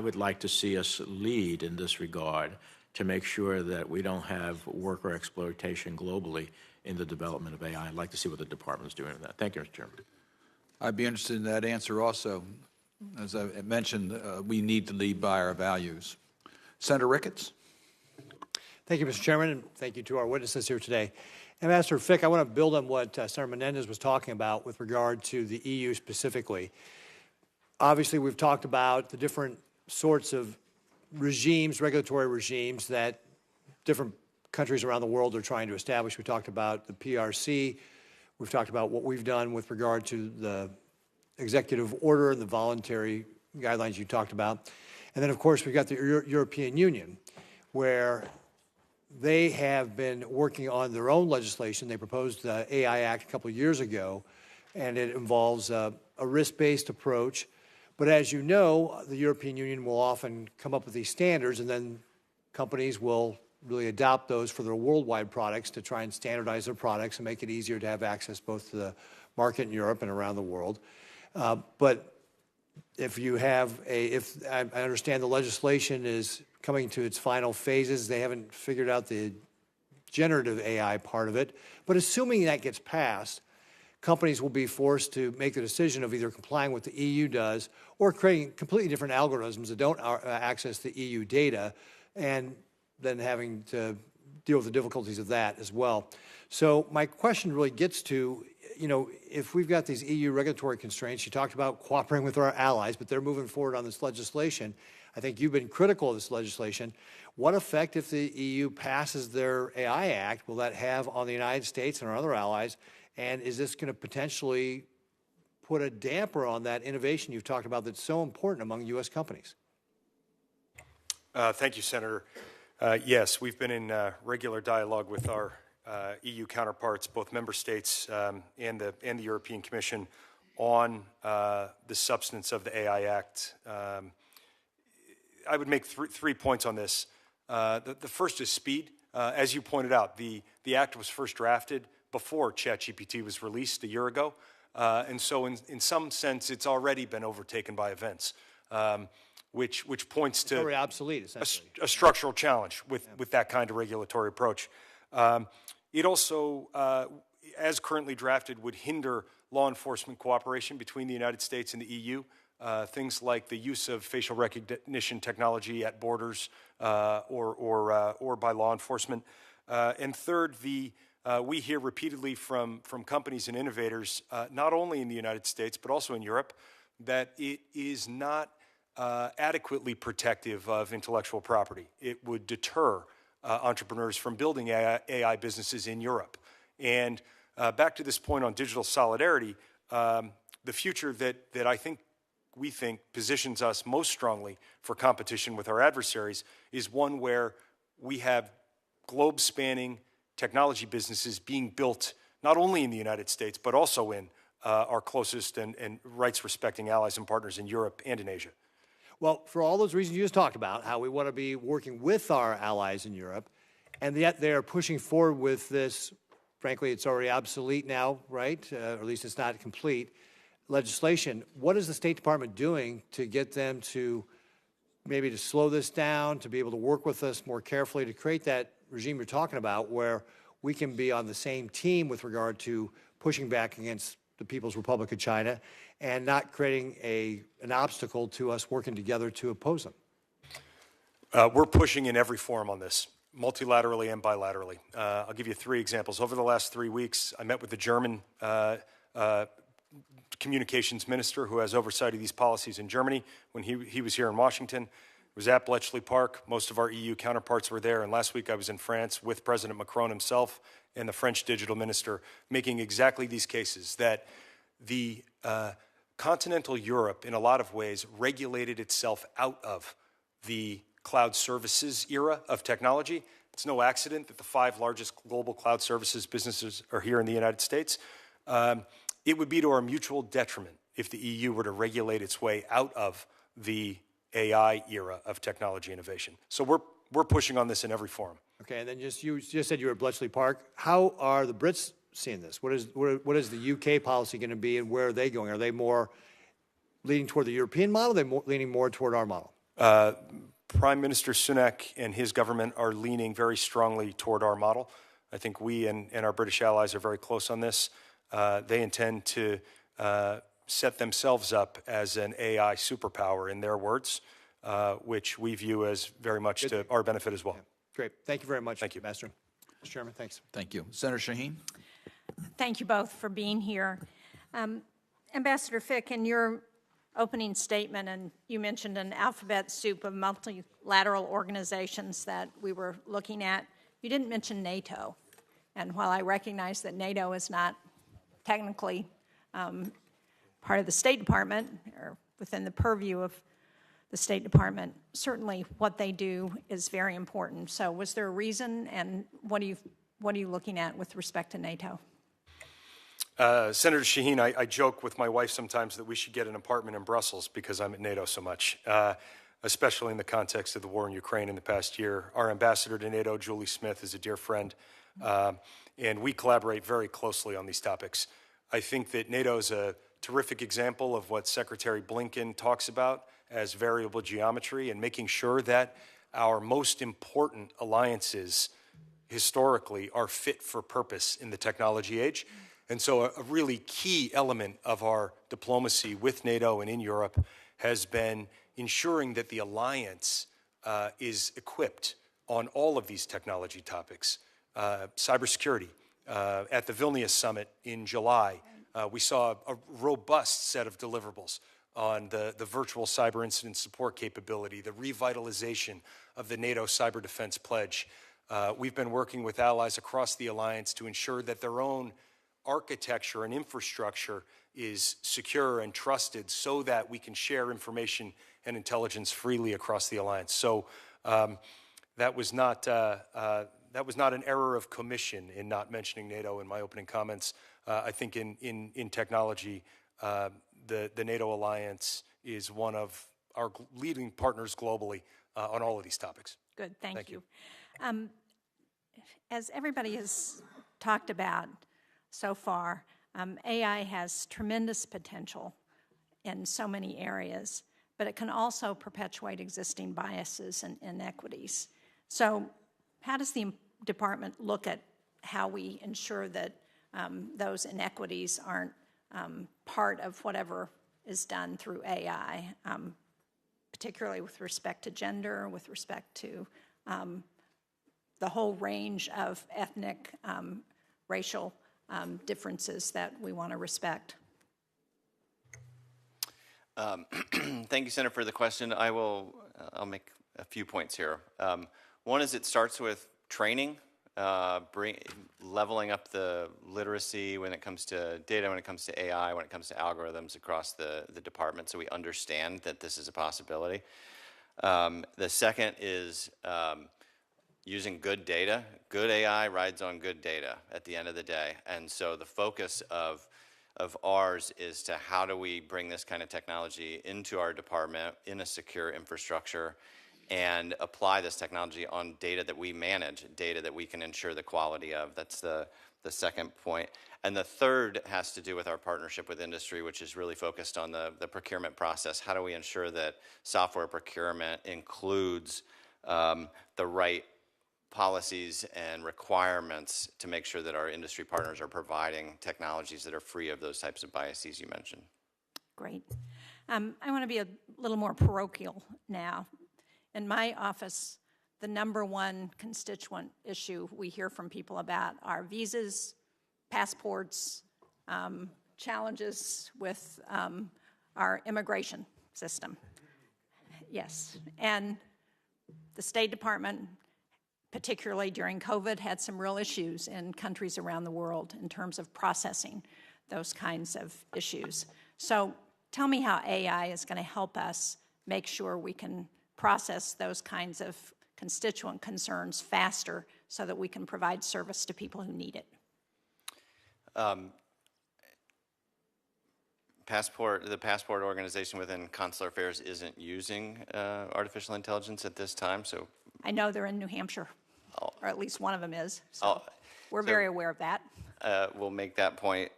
[SPEAKER 5] would like to see us lead in this regard to make sure that we don't have worker exploitation globally in the development of AI. I'd like to see what the department is doing with that. Thank you, Mr. Chairman.
[SPEAKER 1] I'd be interested in that answer also. As I mentioned, we need to lead by our values. Senator Ricketts.
[SPEAKER 6] Thank you, Mr. Chairman, and thank you to our witnesses here today. Ambassador Fick, I want to build on what Senator Menendez was talking about with regard to the EU specifically. Obviously, we've talked about the different sorts of regimes, regulatory regimes, that different countries around the world are trying to establish. We talked about the PRC. We've talked about what we've done with regard to the executive order and the voluntary guidelines you talked about. And then, of course, we've got the European Union, where they have been working on their own legislation. They proposed the AI Act a couple of years ago, and it involves a risk-based approach. But as you know, the European Union will often come up with these standards, and then companies will really adopt those for their worldwide products to try and standardize their products and make it easier to have access both to the market in Europe and around the world. But if you have if I understand the legislation is coming to its final phases, they haven't figured out the generative AI part of it. But assuming that gets passed, companies will be forced to make the decision of either complying with the EU does or creating completely different algorithms that don't access the EU data, and then having to deal with the difficulties of that as well. So my question really gets to, if we've got these EU regulatory constraints, you talked about cooperating with our allies, but they're moving forward on this legislation. I think you've been critical of this legislation. What effect, if the EU passes their AI Act, will that have on the United States and our other allies? And is this going to potentially put a damper on that innovation you've talked about that's so important among U.S. companies?
[SPEAKER 3] Thank you, Senator. Yes, we've been in regular dialogue with our EU counterparts, both member states and the European Commission, on the substance of the AI Act. I would make three points on this. The first is speed. As you pointed out, the act was first drafted before ChatGPT was released a year ago, and so in some sense, it's already been overtaken by events, which points to
[SPEAKER 6] already obsolete, essentially.
[SPEAKER 3] A structural challenge with that kind of regulatory approach. It also, as currently drafted, would hinder law enforcement cooperation between the United States and the EU. Things like the use of facial recognition technology at borders or by law enforcement. And third, we hear repeatedly from companies and innovators, not only in the United States, but also in Europe, that it is not adequately protective of intellectual property. It would deter entrepreneurs from building AI businesses in Europe. And back to this point on digital solidarity, the future that we think positions us most strongly for competition with our adversaries is one where we have globe-spanning technology businesses being built not only in the United States, but also in our closest and rights-respecting allies and partners in Europe and in Asia.
[SPEAKER 6] Well, for all those reasons you just talked about, how we want to be working with our allies in Europe, and yet they are pushing forward with this, frankly, it's already obsolete now, right? Or at least it's not complete legislation. What is the State Department doing to get them to maybe to slow this down, to be able to work with us more carefully, to create that regime you're talking about where we can be on the same team with regard to pushing back against the People's Republic of China and not creating an obstacle to us working together to oppose them?
[SPEAKER 3] We're pushing in every forum on this, multilaterally and bilaterally. I'll give you 3 examples. Over the last 3 weeks, I met with the German communications minister who has oversight of these policies in Germany when he was here in Washington. It was at Bletchley Park. Most of our EU counterparts were there. And last week I was in France with President Macron himself and the French digital minister, making exactly these cases that the continental Europe, in a lot of ways, regulated itself out of the cloud services era of technology. It's no accident that the 5 largest global cloud services businesses are here in the United States. It would be to our mutual detriment if the EU were to regulate its way out of the AI era of technology innovation. So we're pushing on this in every forum.
[SPEAKER 6] Okay, and then you just said you were at Bletchley Park. How are the Brits seeing this? What is the UK policy going to be, and where are they going? Are they more leaning toward the European model? Are they leaning more toward our model?
[SPEAKER 3] Prime Minister Sunak and his government are leaning very strongly toward our model. I think we and our British allies are very close on this. They intend to set themselves up as an AI superpower, in their words, which we view as very much to our benefit as well.
[SPEAKER 6] Yeah. Great. Thank you very much,
[SPEAKER 3] Thank you.
[SPEAKER 6] Ambassador. Mr. Chairman, thanks.
[SPEAKER 1] Thank you. Senator Shaheen?
[SPEAKER 7] Thank you both for being here. Ambassador Fick, in your opening statement, and you mentioned an alphabet soup of multilateral organizations that we were looking at, you didn't mention NATO. And while I recognize that NATO is not technically part of the State Department or within the purview of the State Department, certainly what they do is very important. So was there a reason, and what are you looking at with respect to NATO?
[SPEAKER 3] Senator Shaheen, I joke with my wife sometimes that we should get an apartment in Brussels because I'm at NATO so much, especially in the context of the war in Ukraine in the past year. Our ambassador to NATO, Julie Smith, is a dear friend, and we collaborate very closely on these topics. I think that NATO is a terrific example of what Secretary Blinken talks about as variable geometry, and making sure that our most important alliances historically are fit for purpose in the technology age. And so a really key element of our diplomacy with NATO and in Europe has been ensuring that the alliance is equipped on all of these technology topics. Cybersecurity. At the Vilnius Summit in July, we saw a robust set of deliverables on the virtual cyber incident support capability, the revitalization of the NATO Cyber Defense Pledge. We've been working with allies across the alliance to ensure that their own architecture and infrastructure is secure and trusted so that we can share information and intelligence freely across the alliance. So that was not an error of commission in not mentioning NATO in my opening comments. I think in technology, the NATO alliance is one of our leading partners globally on all of these topics.
[SPEAKER 7] Good, thank you. As everybody has talked about so far, AI has tremendous potential in so many areas, but it can also perpetuate existing biases and inequities. So how does the department look at how we ensure that those inequities aren't part of whatever is done through AI, particularly with respect to gender, with respect to the whole range of ethnic, racial differences that we want to respect?
[SPEAKER 4] Thank you, Senator, for the question. I'll make a few points here. One is it starts with training, leveling up the literacy when it comes to data, when it comes to AI, when it comes to algorithms across the department, so we understand that this is a possibility. The second is using good data. Good AI rides on good data at the end of the day. And so the focus of ours is to how do we bring this kind of technology into our department in a secure infrastructure and apply this technology on data that we manage, data that we can ensure the quality of. That's the second point. And the third has to do with our partnership with industry, which is really focused on the procurement process. How do we ensure that software procurement includes the right policies and requirements to make sure that our industry partners are providing technologies that are free of those types of biases you mentioned?
[SPEAKER 7] Great. I want to be a little more parochial now. In my office, the number one constituent issue we hear from people about are visas, passports, challenges with our immigration system. Yes, and the State Department, particularly during COVID, had some real issues in countries around the world in terms of processing those kinds of issues. So tell me how AI is going to help us make sure we can process those kinds of constituent concerns faster so that we can provide service to people who need it.
[SPEAKER 4] The passport organization within Consular Affairs isn't using artificial intelligence at this time, so.
[SPEAKER 7] I know they're in New Hampshire, or at least one of them is, so we're very aware of that.
[SPEAKER 4] We'll make that point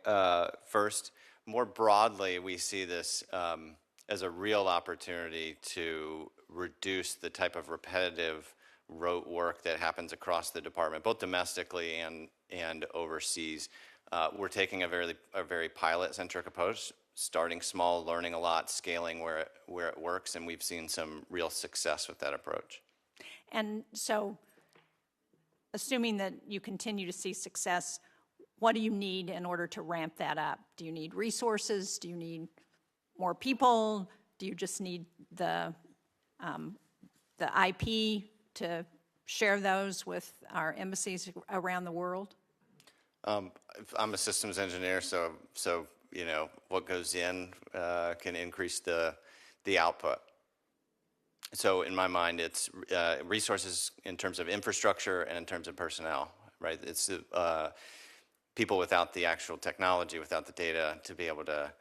[SPEAKER 4] first. More broadly, we see this as a real opportunity to reduce the type of repetitive rote work that happens across the department, both domestically and overseas. We're taking a very pilot-centric approach, starting small, learning a lot, scaling where it works, and we've seen some real success with that approach.
[SPEAKER 7] And so, assuming that you continue to see success, what do you need in order to ramp that up? Do you need resources? Do you need more people? Do you just need the IP to share those with our embassies around the world?
[SPEAKER 4] I'm a systems engineer, so you know what goes in can increase the output. So in my mind, it's resources in terms of infrastructure and in terms of personnel. Right? It's people without the actual technology, without the data to be able to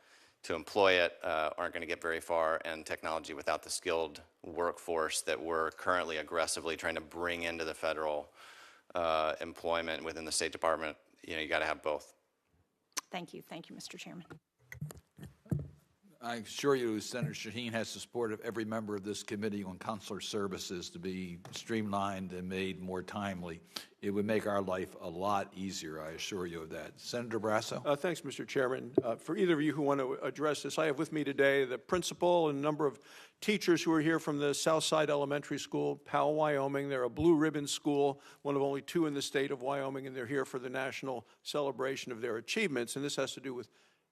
[SPEAKER 4] employ it aren't going to get very far, and technology without the skilled workforce that we're currently aggressively trying to bring into the federal employment within the State Department. You know, you got to have both.
[SPEAKER 7] Thank you, Mr. Chairman.
[SPEAKER 1] I assure you, Senator Shaheen has the support of every member of this committee on consular services to be streamlined and made more timely. It would make our life a lot easier, I assure you of that. Senator Brasso?
[SPEAKER 8] Thanks, Mr. Chairman. For either of you who want to address this, I have with me today the principal and a number of teachers who are here from the Southside Elementary School, Powell, Wyoming. They're a blue ribbon school, one of only two in the state of Wyoming, and they're here for the national celebration of their achievements, and this has to do with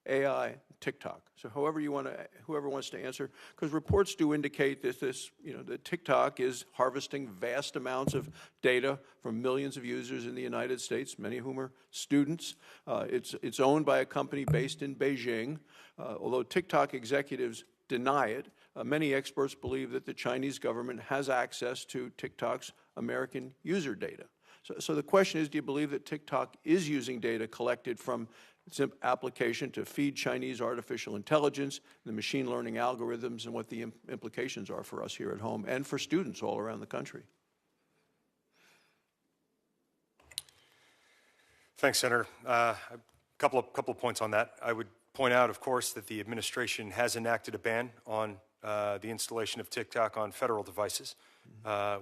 [SPEAKER 8] AI, TikTok. So whoever wants to answer, because reports do indicate that that TikTok is harvesting vast amounts of data from millions of users in the United States, many of whom are students. It's owned by a company based in Beijing. Although TikTok executives deny it, many experts believe that the Chinese government has access to TikTok's American user data. So the question is, do you believe that TikTok is using data collected from its application to feed Chinese artificial intelligence, the machine learning algorithms, and what the implications are for us here at home and for students all around the country?
[SPEAKER 3] Thanks, Senator. A couple of points on that. I would point out, of course, that the administration has enacted a ban on the installation of TikTok on federal devices,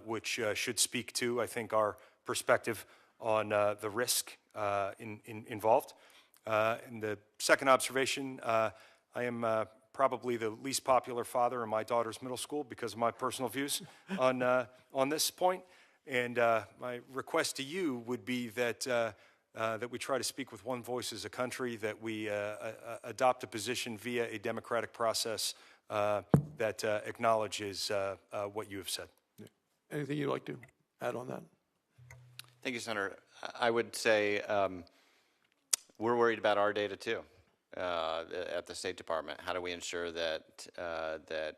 [SPEAKER 3] which should speak to, I think, our perspective on the risk involved. And the second observation, I am probably the least popular father in my daughter's middle school because of my personal views on this point. And my request to you would be that that we try to speak with one voice as a country, that we adopt a position via a democratic process that acknowledges what you have said.
[SPEAKER 8] Anything you'd like to add on that?
[SPEAKER 4] Thank you, Senator. I would say we're worried about our data too at the State Department. How do we ensure that that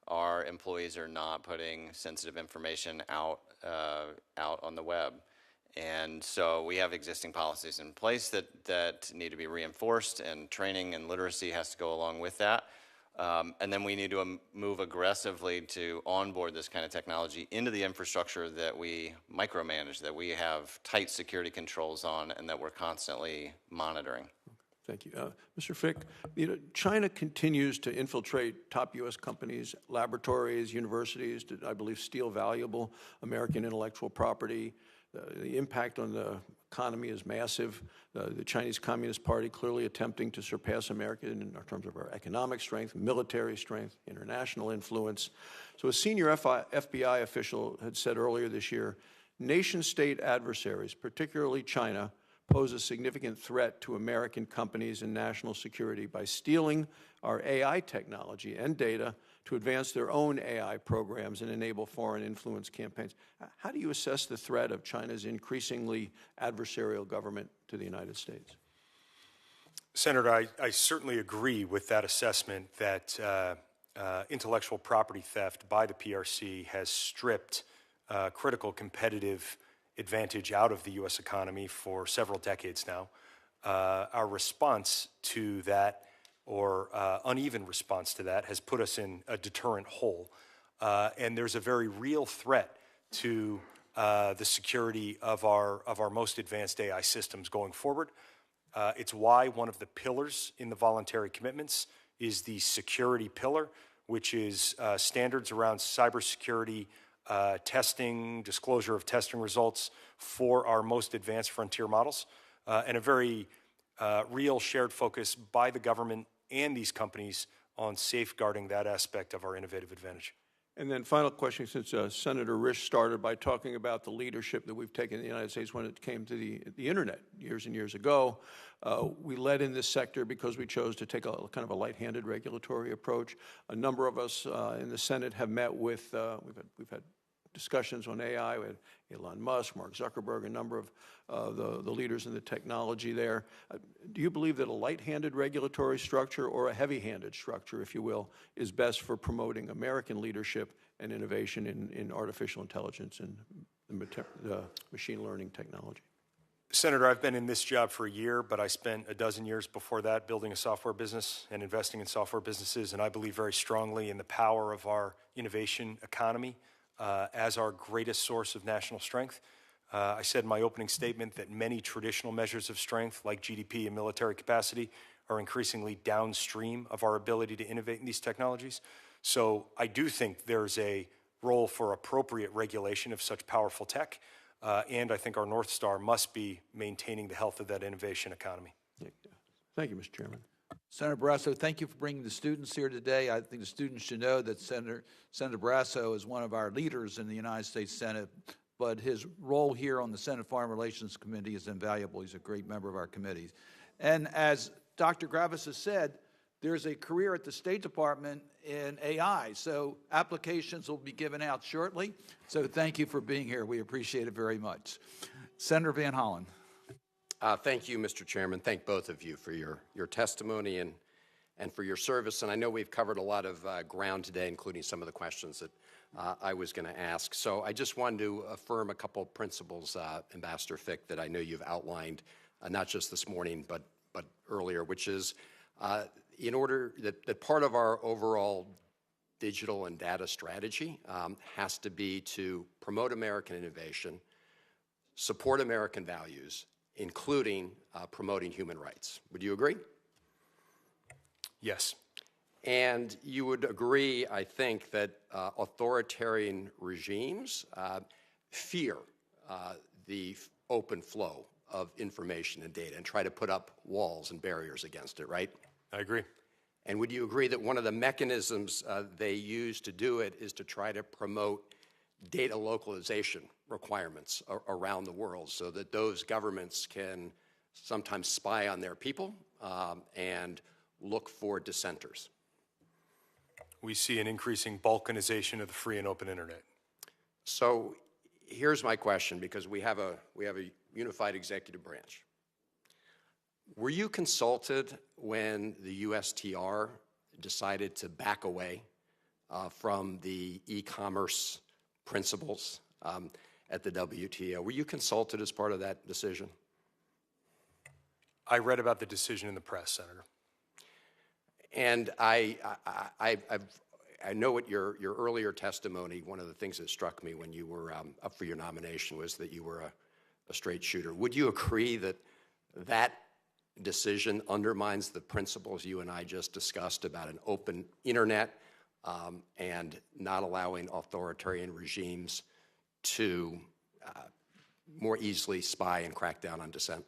[SPEAKER 4] our employees are not putting sensitive information out on the web? And so we have existing policies in place that need to be reinforced, and training and literacy has to go along with that. And then we need to move aggressively to onboard this kind of technology into the infrastructure that we micromanage, that we have tight security controls on, and that we're constantly monitoring.
[SPEAKER 8] Thank you. Mr. Fick, China continues to infiltrate top U.S. companies, laboratories, universities to, I believe, steal valuable American intellectual property. The impact on the economy is massive. The Chinese Communist Party clearly attempting to surpass America in terms of our economic strength, military strength, international influence. So a senior FBI official had said earlier this year, nation-state adversaries, particularly China, pose a significant threat to American companies and national security by stealing our AI technology and data to advance their own AI programs and enable foreign influence campaigns. How do you assess the threat of China's increasingly adversarial government to the United States?
[SPEAKER 3] Senator, I certainly agree with that assessment that intellectual property theft by the PRC has stripped critical competitive advantage out of the U.S. economy for several decades now. Our response to that, or uneven response to that, has put us in a deterrent hole. And there's a very real threat to the security of our most advanced AI systems going forward. It's why one of the pillars in the voluntary commitments is the security pillar, which is standards around cybersecurity testing, disclosure of testing results for our most advanced frontier models, and a very real shared focus by the government and these companies on safeguarding that aspect of our innovative advantage.
[SPEAKER 8] And then final question, since Senator Risch started by talking about the leadership that we've taken in the United States when it came to the internet years and years ago. We led in this sector because we chose to take a kind of a light-handed regulatory approach. A number of us in the Senate have met with, we've had discussions on AI with Elon Musk, Mark Zuckerberg, a number of the leaders in the technology there. Do you believe that a light-handed regulatory structure or a heavy-handed structure, if you will, is best for promoting American leadership and innovation in artificial intelligence and the machine learning technology?
[SPEAKER 3] Senator, I've been in this job for a year, but I spent a dozen years before that building a software business and investing in software businesses, and I believe very strongly in the power of our innovation economy as our greatest source of national strength. I said in my opening statement that many traditional measures of strength, like GDP and military capacity, are increasingly downstream of our ability to innovate in these technologies. So I do think there's a role for appropriate regulation of such powerful tech, and I think our North Star must be maintaining the health of that innovation economy.
[SPEAKER 8] Thank you, Mr. Chairman.
[SPEAKER 1] Senator Barrasso, thank you for bringing the students here today. I think the students should know that Senator Barrasso is one of our leaders in the United States Senate, but his role here on the Senate Foreign Relations Committee is invaluable. He's a great member of our committees. And as Dr. Graviss has said, there's a career at the State Department in AI, so applications will be given out shortly. So thank you for being here. We appreciate it very much. Senator Van Hollen.
[SPEAKER 9] Thank you, Mr. Chairman. Thank both of you for your testimony and for your service. And I know we've covered a lot of ground today, including some of the questions that I was going to ask. So I just wanted to affirm a couple of principles, Ambassador Fick, that I know you've outlined, not just this morning, but earlier, which is in order that part of our overall digital and data strategy has to be to promote American innovation, support American values, including promoting human rights. Would you agree?
[SPEAKER 3] Yes.
[SPEAKER 9] And you would agree, I think, that authoritarian regimes fear the open flow of information and data and try to put up walls and barriers against it, right?
[SPEAKER 3] I agree.
[SPEAKER 9] And would you agree that one of the mechanisms they use to do it is to try to promote data localization requirements around the world so that those governments can sometimes spy on their people and look for dissenters?
[SPEAKER 3] We see an increasing balkanization of the free and open internet.
[SPEAKER 9] So here's my question, because we have a unified executive branch. Were you consulted when the USTR decided to back away from the e-commerce principles at the WTO? Were you consulted as part of that decision?
[SPEAKER 3] I read about the decision in the press, Senator.
[SPEAKER 9] And I know what your earlier testimony, one of the things that struck me when you were up for your nomination was that you were a straight shooter. Would you agree that that decision undermines the principles you and I just discussed about an open internet and not allowing authoritarian regimes to more easily spy and crack down on dissent?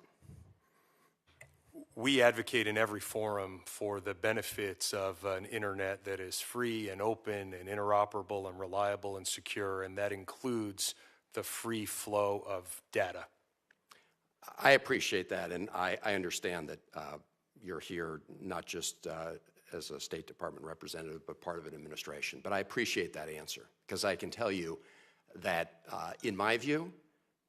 [SPEAKER 3] We advocate in every forum for the benefits of an internet that is free and open and interoperable and reliable and secure, and that includes the free flow of data.
[SPEAKER 9] I appreciate that, and I understand that you're here not just as a State Department representative, but part of an administration. But I appreciate that answer, because I can tell you that, in my view,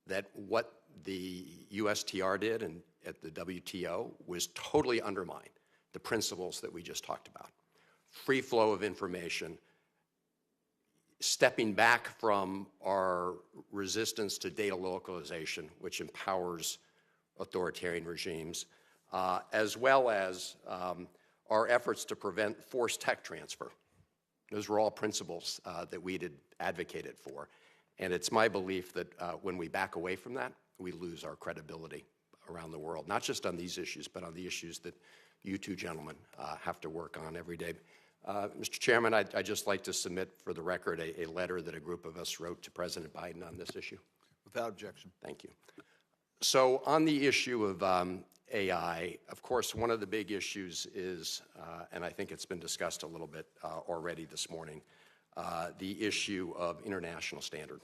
[SPEAKER 9] that what the USTR did and at the WTO was totally undermine the principles that we just talked about. Free flow of information, stepping back from our resistance to data localization, which empowers authoritarian regimes, as well as our efforts to prevent forced tech transfer. Those were all principles that we had advocated for. And it's my belief that when we back away from that, we lose our credibility around the world, not just on these issues, but on the issues that you two gentlemen have to work on every day. Mr. Chairman, I'd just like to submit for the record a letter that a group of us wrote to President Biden on this issue.
[SPEAKER 1] Without objection.
[SPEAKER 9] Thank you. So on the issue of AI, of course, one of the big issues is, and I think it's been discussed a little bit already this morning, the issue of international standard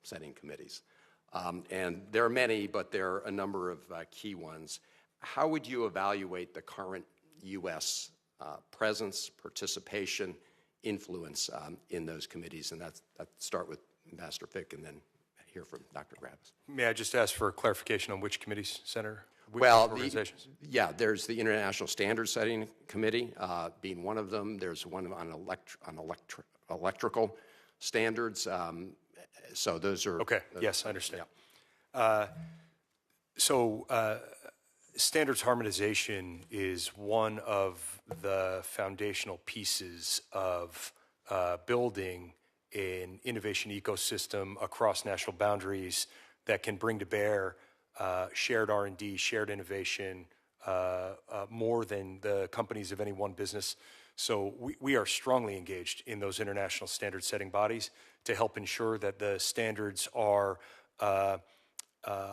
[SPEAKER 9] setting committees. And there are many, but there are a number of key ones. How would you evaluate the current U.S. Presence, participation, influence in those committees? And that's start with Ambassador Fick and then hear from Dr. Graviss.
[SPEAKER 3] May I just ask for clarification on which committees, Senator? Which
[SPEAKER 9] Well,
[SPEAKER 3] organizations?
[SPEAKER 9] there's the International Standard Setting Committee being one of them. There's one on electrical standards. So those are...
[SPEAKER 3] Okay, yes, I understand.
[SPEAKER 9] Yeah.
[SPEAKER 3] Standards harmonization is one of the foundational pieces of building an innovation ecosystem across national boundaries that can bring to bear shared R&D, shared innovation, more than the companies of any one business. So we are strongly engaged in those international standard setting bodies to help ensure that the standards are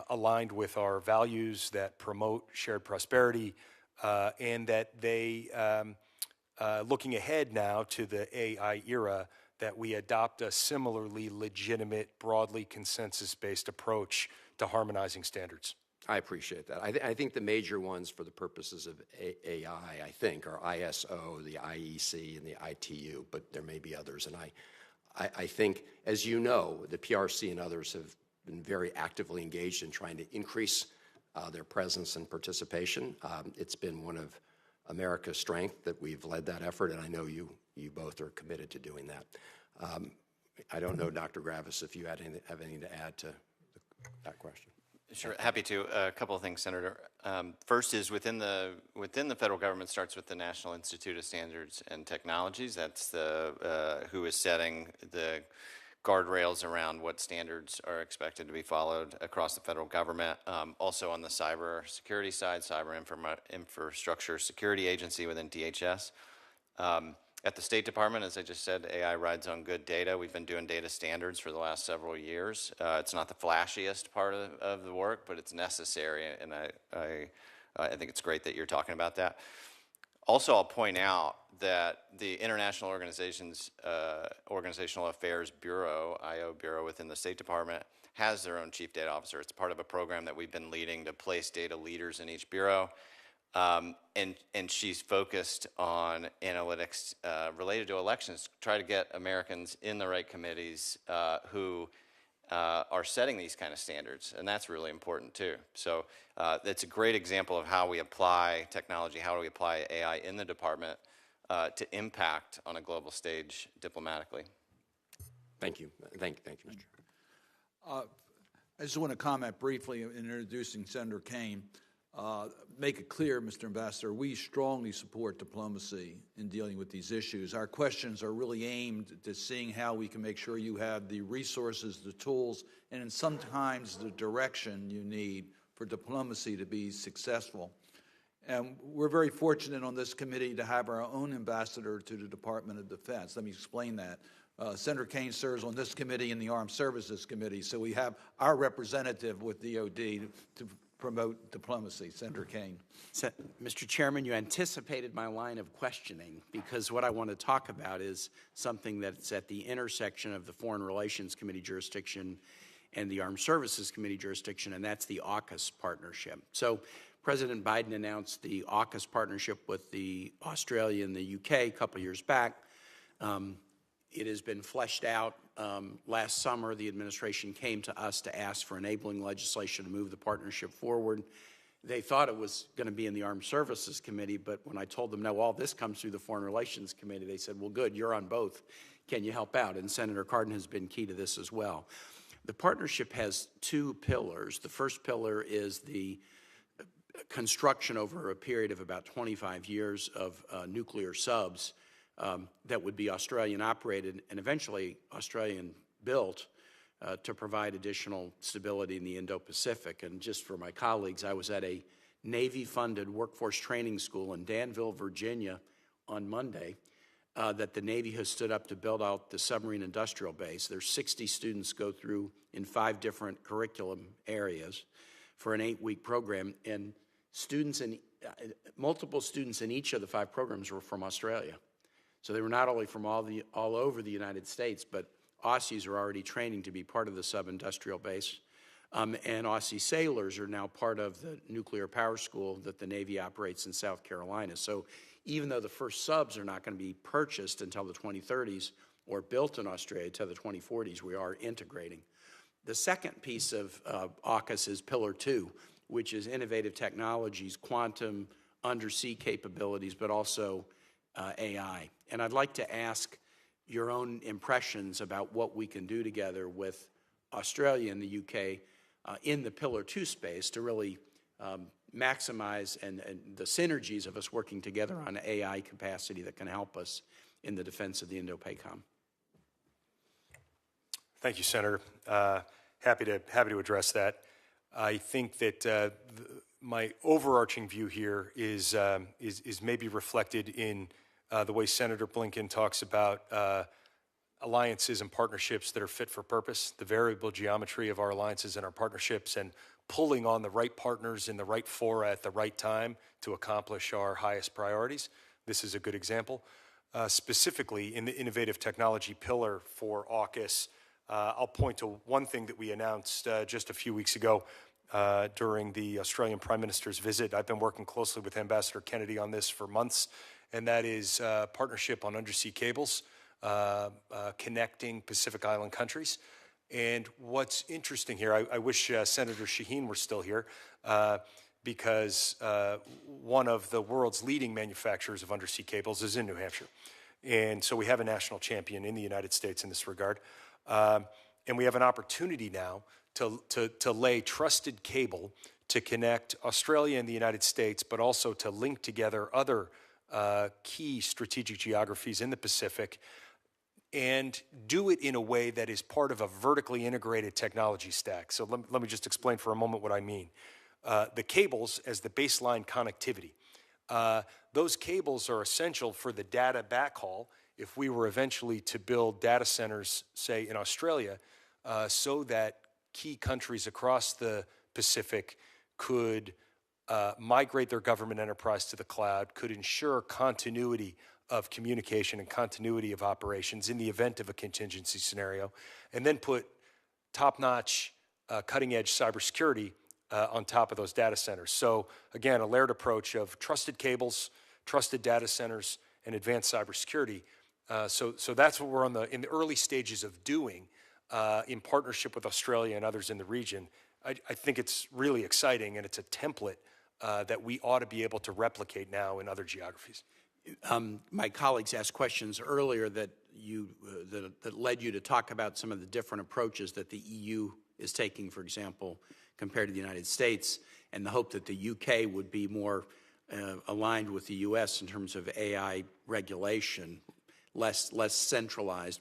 [SPEAKER 3] aligned with our values that promote shared prosperity, and that they, looking ahead now to the AI era, that we adopt a similarly legitimate, broadly consensus-based approach to harmonizing standards.
[SPEAKER 9] I appreciate that. I think the major ones for the purposes of AI, I think, are ISO, the IEC, and the ITU, but there may be others. And I think, as you know, the PRC and others have been very actively engaged in trying to increase their presence and participation. It's been one of America's strength that we've led that effort, and I know you both are committed to doing that. I don't know, Dr. Graviss, if you have anything to add to that question.
[SPEAKER 4] Sure, happy to. A couple of things, Senator. First is within the federal government starts with the National Institute of Standards and Technologies. That's the who is setting the guardrails around what standards are expected to be followed across the federal government. Also on the cyber security side, Cyber Infrastructure Security Agency within DHS. At the State Department, as I just said, AI rides on good data. We've been doing data standards for the last several years. It's not the flashiest part of the work, but it's necessary, and I think it's great that you're talking about that. Also, I'll point out that the International Organizational Affairs Bureau, IO Bureau within the State Department, has their own chief data officer. It's part of a program that we've been leading to place data leaders in each bureau. And she's focused on analytics related to elections, to try to get Americans in the right committees who are setting these kind of standards, and that's really important too. So it's a great example of how we apply technology, how do we apply AI in the department to impact on a global stage diplomatically.
[SPEAKER 9] Thank you. Thank you, Mr. Chairman.
[SPEAKER 1] I just want to comment briefly in introducing Senator Kaine. Make it clear, Mr. Ambassador, we strongly support diplomacy in dealing with these issues. Our questions are really aimed at seeing how we can make sure you have the resources, the tools, and sometimes the direction you need for diplomacy to be successful. And we're very fortunate on this committee to have our own ambassador to the Department of Defense. Let me explain that. Senator Kaine serves on this committee and the Armed Services Committee, so we have our representative with DOD to promote diplomacy. Senator Kaine.
[SPEAKER 10] Mr. Chairman, you anticipated my line of questioning, because what I want to talk about is something that's at the intersection of the Foreign Relations Committee jurisdiction and the Armed Services Committee jurisdiction, and that's the AUKUS partnership. So President Biden announced the AUKUS partnership with Australia and the UK a couple years back. It has been fleshed out. Last summer, the administration came to us to ask for enabling legislation to move the partnership forward. They thought it was going to be in the Armed Services Committee, but when I told them, no, all this comes through the Foreign Relations Committee, they said, well, good, you're on both. Can you help out? And Senator Cardin has been key to this as well. The partnership has two pillars. The first pillar is the construction over a period of about 25 years of nuclear subs that would be Australian operated and eventually Australian built to provide additional stability in the Indo-Pacific. And just for my colleagues, I was at a Navy-funded workforce training school in Danville, Virginia on Monday that the Navy has stood up to build out the submarine industrial base. There's 60 students go through in 5 different curriculum areas for an 8-week program, and multiple students in each of the 5 programs were from Australia. So they were not only from all over the United States, but Aussies are already training to be part of the sub-industrial base. And Aussie sailors are now part of the nuclear power school that the Navy operates in South Carolina. So even though the first subs are not going to be purchased until the 2030s or built in Australia until the 2040s, we are integrating. The second piece of AUKUS is Pillar 2, which is innovative technologies, quantum, undersea capabilities, but also AI. And I'd like to ask your own impressions about what we can do together with Australia and the UK in the Pillar 2 space to really maximize and the synergies of us working together on AI capacity that can help us in the defense of the Indo-PACOM.
[SPEAKER 3] Thank you, Senator. Happy to address that. I think that my overarching view here is maybe reflected in the way Senator Blinken talks about alliances and partnerships that are fit for purpose, the variable geometry of our alliances and our partnerships, and pulling on the right partners in the right fora at the right time to accomplish our highest priorities. This is a good example. Specifically, in the innovative technology pillar for AUKUS, I'll point to one thing that we announced just a few weeks ago during the Australian Prime Minister's visit. I've been working closely with Ambassador Kennedy on this for months, and that is partnership on undersea cables connecting Pacific Island countries. And what's interesting here, I wish Senator Shaheen were still here, because one of the world's leading manufacturers of undersea cables is in New Hampshire. And so we have a national champion in the United States in this regard. And we have an opportunity now to lay trusted cable to connect Australia and the United States, but also to link together other key strategic geographies in the Pacific, and do it in a way that is part of a vertically integrated technology stack. So let me just explain for a moment what I mean. The cables as the baseline connectivity. Those cables are essential for the data backhaul if we were eventually to build data centers, say, in Australia, so that key countries across the Pacific could migrate their government enterprise to the cloud, could ensure continuity of communication and continuity of operations in the event of a contingency scenario, and then put top-notch, cutting-edge cybersecurity on top of those data centers. So again, a layered approach of trusted cables, trusted data centers, and advanced cybersecurity. So that's what we're in the early stages of doing in partnership with Australia and others in the region. I think it's really exciting, and it's a template that we ought to be able to replicate now in other geographies.
[SPEAKER 10] My colleagues asked questions earlier that led you to talk about some of the different approaches that the EU is taking, for example, compared to the United States, and the hope that the UK would be more aligned with the US in terms of AI regulation, less centralized,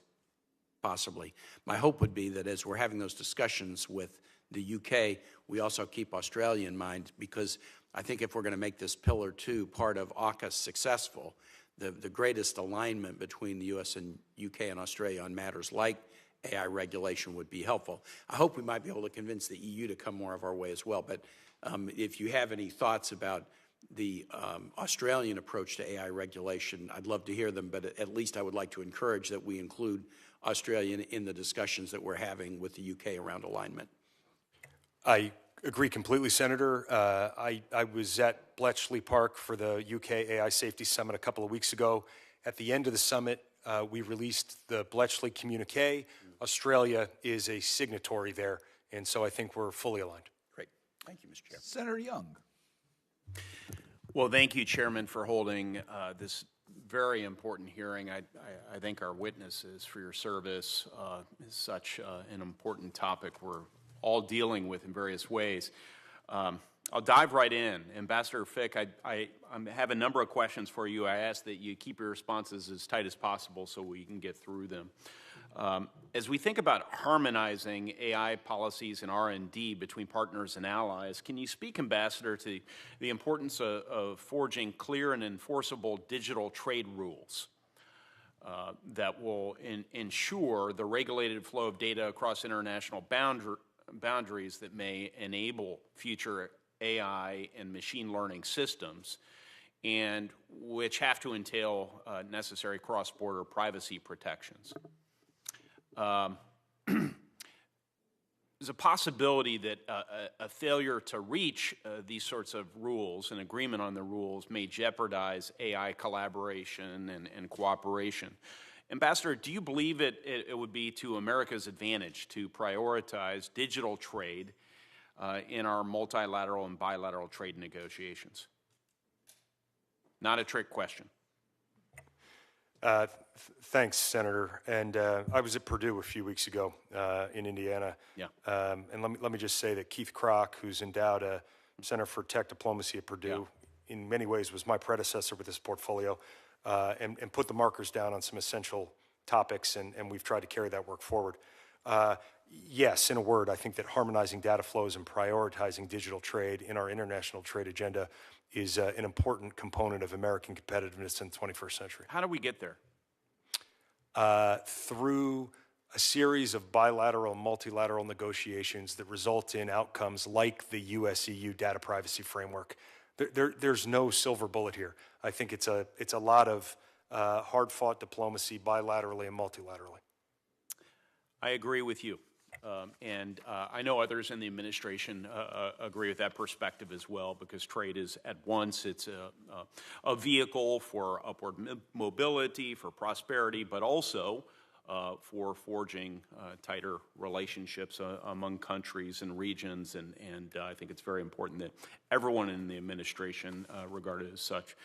[SPEAKER 10] possibly. My hope would be that as we're having those discussions with the UK, we also keep Australia in mind, because I think if we're going to make this Pillar 2 part of AUKUS successful, the greatest alignment between the U.S. and U.K. and Australia on matters like AI regulation would be helpful. I hope we might be able to convince the EU to come more of our way as well. But if you have any thoughts about the Australian approach to AI regulation, I'd love to hear them, but at least I would like to encourage that we include Australia in the discussions that we're having with the UK around alignment.
[SPEAKER 3] I agree completely, Senator. I was at Bletchley Park for the UK AI Safety Summit a couple of weeks ago. At the end of the summit, we released the Bletchley communique. Australia is a signatory there, and so I think we're fully aligned.
[SPEAKER 10] Great. Thank you, Mr. Chair.
[SPEAKER 1] Senator Young.
[SPEAKER 10] Well, thank you, Chairman, for holding this very important hearing. I thank our witnesses for your service. It's such an important topic we're all dealing with in various ways. I'll dive right in. Ambassador Fick, I have a number of questions for you. I ask that you keep your responses as tight as possible so we can get through them. As we think about harmonizing AI policies and R&D between partners and allies, can you speak, Ambassador, to the importance of forging clear and enforceable digital trade rules that will ensure the regulated flow of data across international boundaries that may enable future AI and machine learning systems, and which have to entail necessary cross-border privacy protections? There's a possibility that a failure to reach these sorts of rules and agreement on the rules may jeopardize AI collaboration and cooperation. Ambassador, do you believe it would be to America's advantage to prioritize digital trade in our multilateral and bilateral trade negotiations? Not a trick question.
[SPEAKER 3] Thanks, Senator. And I was at Purdue a few weeks ago in Indiana.
[SPEAKER 10] Yeah.
[SPEAKER 3] And let me just say that Keith Kroc, who's endowed a Center for Tech Diplomacy at Purdue, in many ways was my predecessor with this portfolio, and put the markers down on some essential topics, and we've tried to carry that work forward. Yes, in a word, I think that harmonizing data flows and prioritizing digital trade in our international trade agenda is an important component of American competitiveness in the 21st century.
[SPEAKER 10] How do we get there?
[SPEAKER 3] Through a series of bilateral and multilateral negotiations that result in outcomes like the US-EU data privacy framework. There's no silver bullet here. I think it's a lot of hard-fought diplomacy bilaterally and multilaterally.
[SPEAKER 10] I agree with you. And I know others in the administration agree with that perspective as well, because trade is at once, it's a vehicle for upward mobility, for prosperity, but also for forging tighter relationships among countries and regions. And I think it's very important that everyone in the administration regard it as such.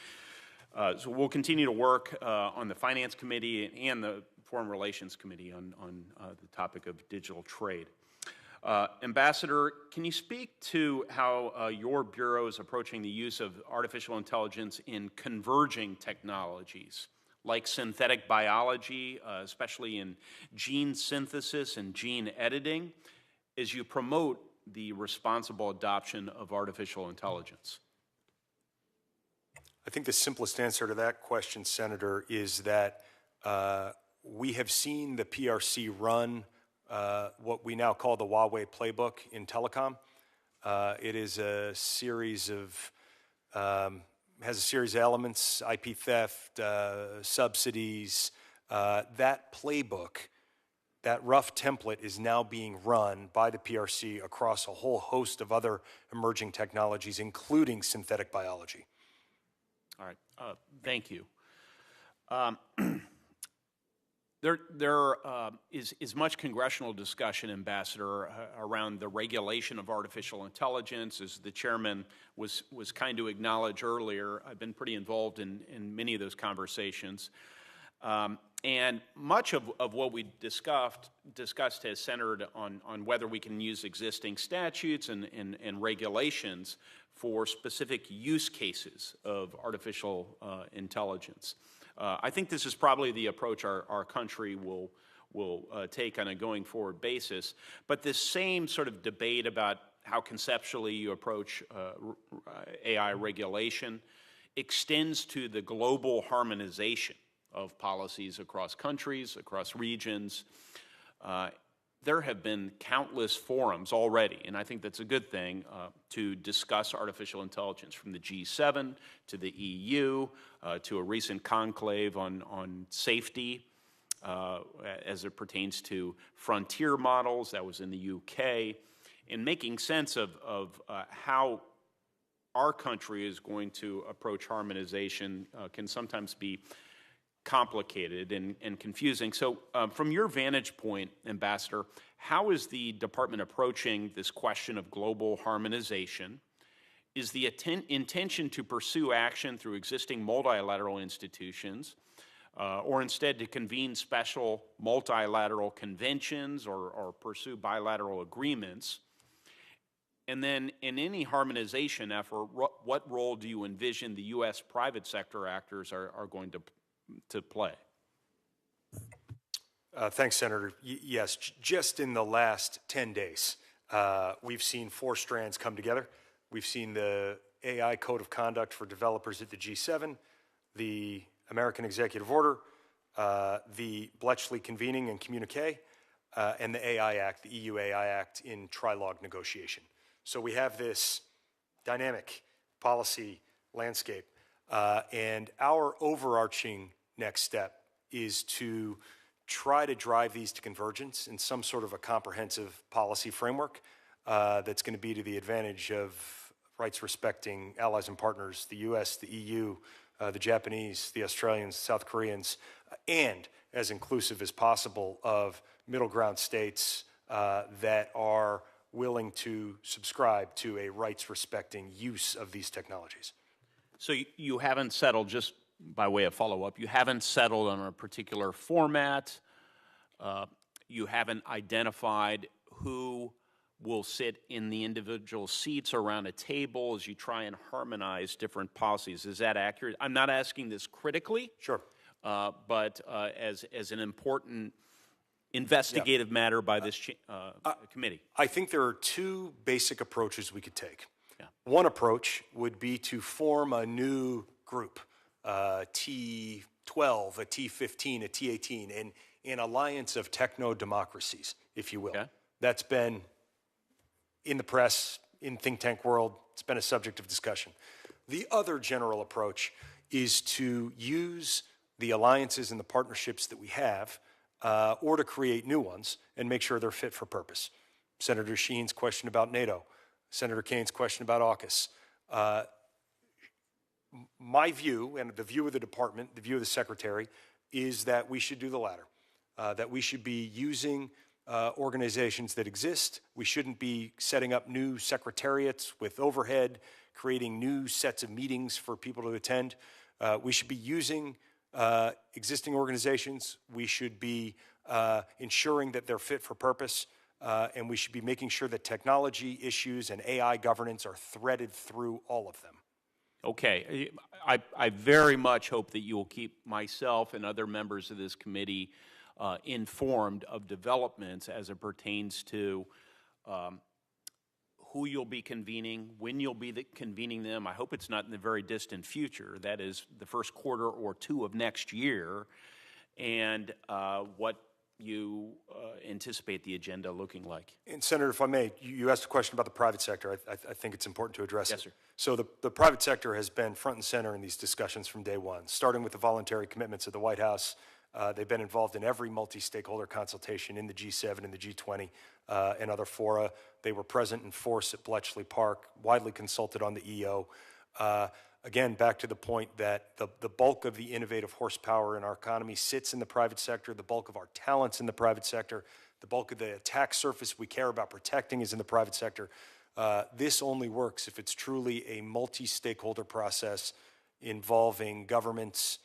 [SPEAKER 10] So we'll continue to work on the Finance Committee and the Foreign Relations Committee on the topic of digital trade. Ambassador, can you speak to how your Bureau is approaching the use of artificial intelligence in converging technologies, like synthetic biology, especially in gene synthesis and gene editing, as you promote the responsible adoption of artificial intelligence?
[SPEAKER 3] I think the simplest answer to that question, Senator, is that we have seen the PRC run what we now call the Huawei playbook in telecom. It is a series of has a series of elements: IP theft, subsidies. That playbook, that rough template, is now being run by the PRC across a whole host of other emerging technologies, including synthetic biology.
[SPEAKER 10] All right. Thank you. There is much congressional discussion, Ambassador, around the regulation of artificial intelligence. As the chairman was kind to acknowledge earlier, I've been pretty involved in many of those conversations. And much of what we discussed has centered on whether we can use existing statutes and regulations for specific use cases of artificial intelligence. I think this is probably the approach our country will take on a going forward basis. But this same sort of debate about how conceptually you approach AI regulation
[SPEAKER 11] extends to the global harmonization of policies across countries, across regions. There have been countless forums already, and I think that's a good thing, to discuss artificial intelligence, from the G7 to the EU, to a recent conclave on safety as it pertains to frontier models. That was in the UK. And making sense of how our country is going to approach harmonization can sometimes be complicated and confusing. So from your vantage point, Ambassador, how is the department approaching this question of global harmonization? Is the intention to pursue action through existing multilateral institutions, or instead to convene special multilateral conventions or pursue bilateral agreements? And then in any harmonization effort, what role do you envision the U.S. private sector actors are going to play?
[SPEAKER 3] Thanks, Senator. Yes, just in the last 10 days, we've seen 4 strands come together. We've seen the AI Code of Conduct for Developers at the G7, the American Executive Order, the Bletchley Convening and Communique, and the AI Act, the EU AI Act, in trilogue negotiation. So we have this dynamic policy landscape, and our overarching next step is to try to drive these to convergence in some sort of a comprehensive policy framework that's going to be to the advantage of rights-respecting allies and partners, the U.S., the EU, the Japanese, the Australians, South Koreans, and as inclusive as possible of middle ground states that are willing to subscribe to a rights-respecting use of these technologies.
[SPEAKER 11] So you haven't settled, just by way of follow-up, you haven't settled on a particular format. You haven't identified who will sit in the individual seats around a table as you try and harmonize different policies. Is that accurate? I'm not asking this critically.
[SPEAKER 3] Sure.
[SPEAKER 11] But as an important investigative matter by this committee.
[SPEAKER 3] I think there are 2 basic approaches we could take.
[SPEAKER 11] Yeah.
[SPEAKER 3] One approach would be to form a new group, T12, a T15, a T18, an alliance of techno-democracies, if you will.
[SPEAKER 11] Okay.
[SPEAKER 3] That's been in the press, in think tank world. It's been a subject of discussion. The other general approach is to use the alliances and the partnerships that we have, or to create new ones and make sure they're fit for purpose. Senator Sheen's question about NATO, Senator Kane's question about AUKUS. My view, and the view of the department, the view of the secretary, is that we should do the latter, that we should be using organizations that exist. We shouldn't be setting up new secretariats with overhead, creating new sets of meetings for people to attend. We should be using existing organizations. We should be ensuring that they're fit for purpose, and we should be making sure that technology issues and AI governance are threaded through all of them.
[SPEAKER 11] Okay. I very much hope that you will keep myself and other members of this committee informed of developments as it pertains to who you'll be convening, when you'll be convening them. I hope it's not in the very distant future. That is the first quarter or 2 of next year, and what you anticipate the agenda looking like.
[SPEAKER 3] And Senator, if I may, you asked a question about the private sector. I think it's important to address it.
[SPEAKER 11] Yes, sir.
[SPEAKER 3] So the private sector has been front and center in these discussions from day one, starting with the voluntary commitments of the White House. They've been involved in every multi-stakeholder consultation in the G7 and the G20 and other fora. They were present in force at Bletchley Park, widely consulted on the EO. Again, back to the point that the bulk of the innovative horsepower in our economy sits in the private sector, the bulk of our talents in the private sector, the bulk of the attack surface we care about protecting is in the private sector. This only works if it's truly a multi-stakeholder process involving governments,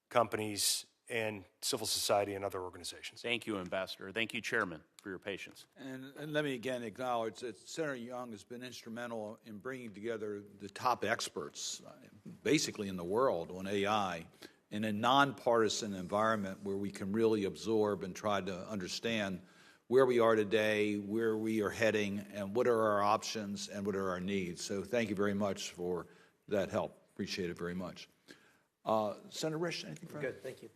[SPEAKER 3] companies, and civil society and other organizations.
[SPEAKER 11] Thank you, Ambassador. Thank you, Chairman, for your patience.
[SPEAKER 1] And let me again acknowledge that Senator Young has been instrumental in bringing together the top experts, basically in the world, on AI in a nonpartisan environment where we can really absorb and try to understand where we are today, where we are heading, and what are our options and what are our needs. So thank you very much for that help. Appreciate it very much. Senator Risch, anything further?
[SPEAKER 2] Good, thank you.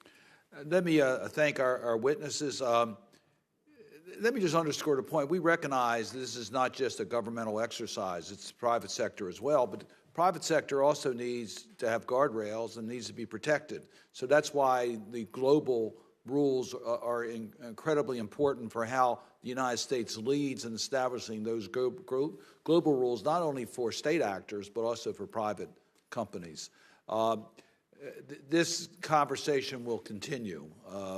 [SPEAKER 1] Let me thank our witnesses. Let me just underscore the point. We recognize this is not just a governmental exercise. It's the private sector as well. But the private sector also needs to have guardrails and needs to be protected. So that's why the global rules are incredibly important for how the United States leads in establishing those global rules, not only for state actors, but also for private companies. This conversation will continue.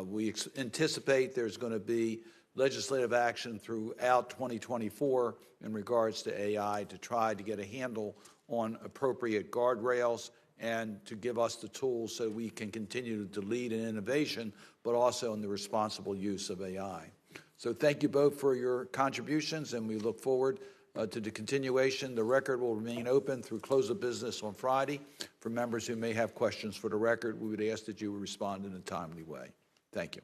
[SPEAKER 1] We anticipate there's going to be legislative action throughout 2024 in regards to AI to try to get a handle on appropriate guardrails and to give us the tools so we can continue to lead in innovation, but also in the responsible use of AI. So thank you both for your contributions, and we look forward to the continuation. The record will remain open through close of business on Friday. For members who may have questions for the record, we would ask that you respond in a timely way. Thank you.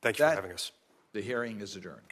[SPEAKER 3] Thank you for having us.
[SPEAKER 1] The hearing is adjourned.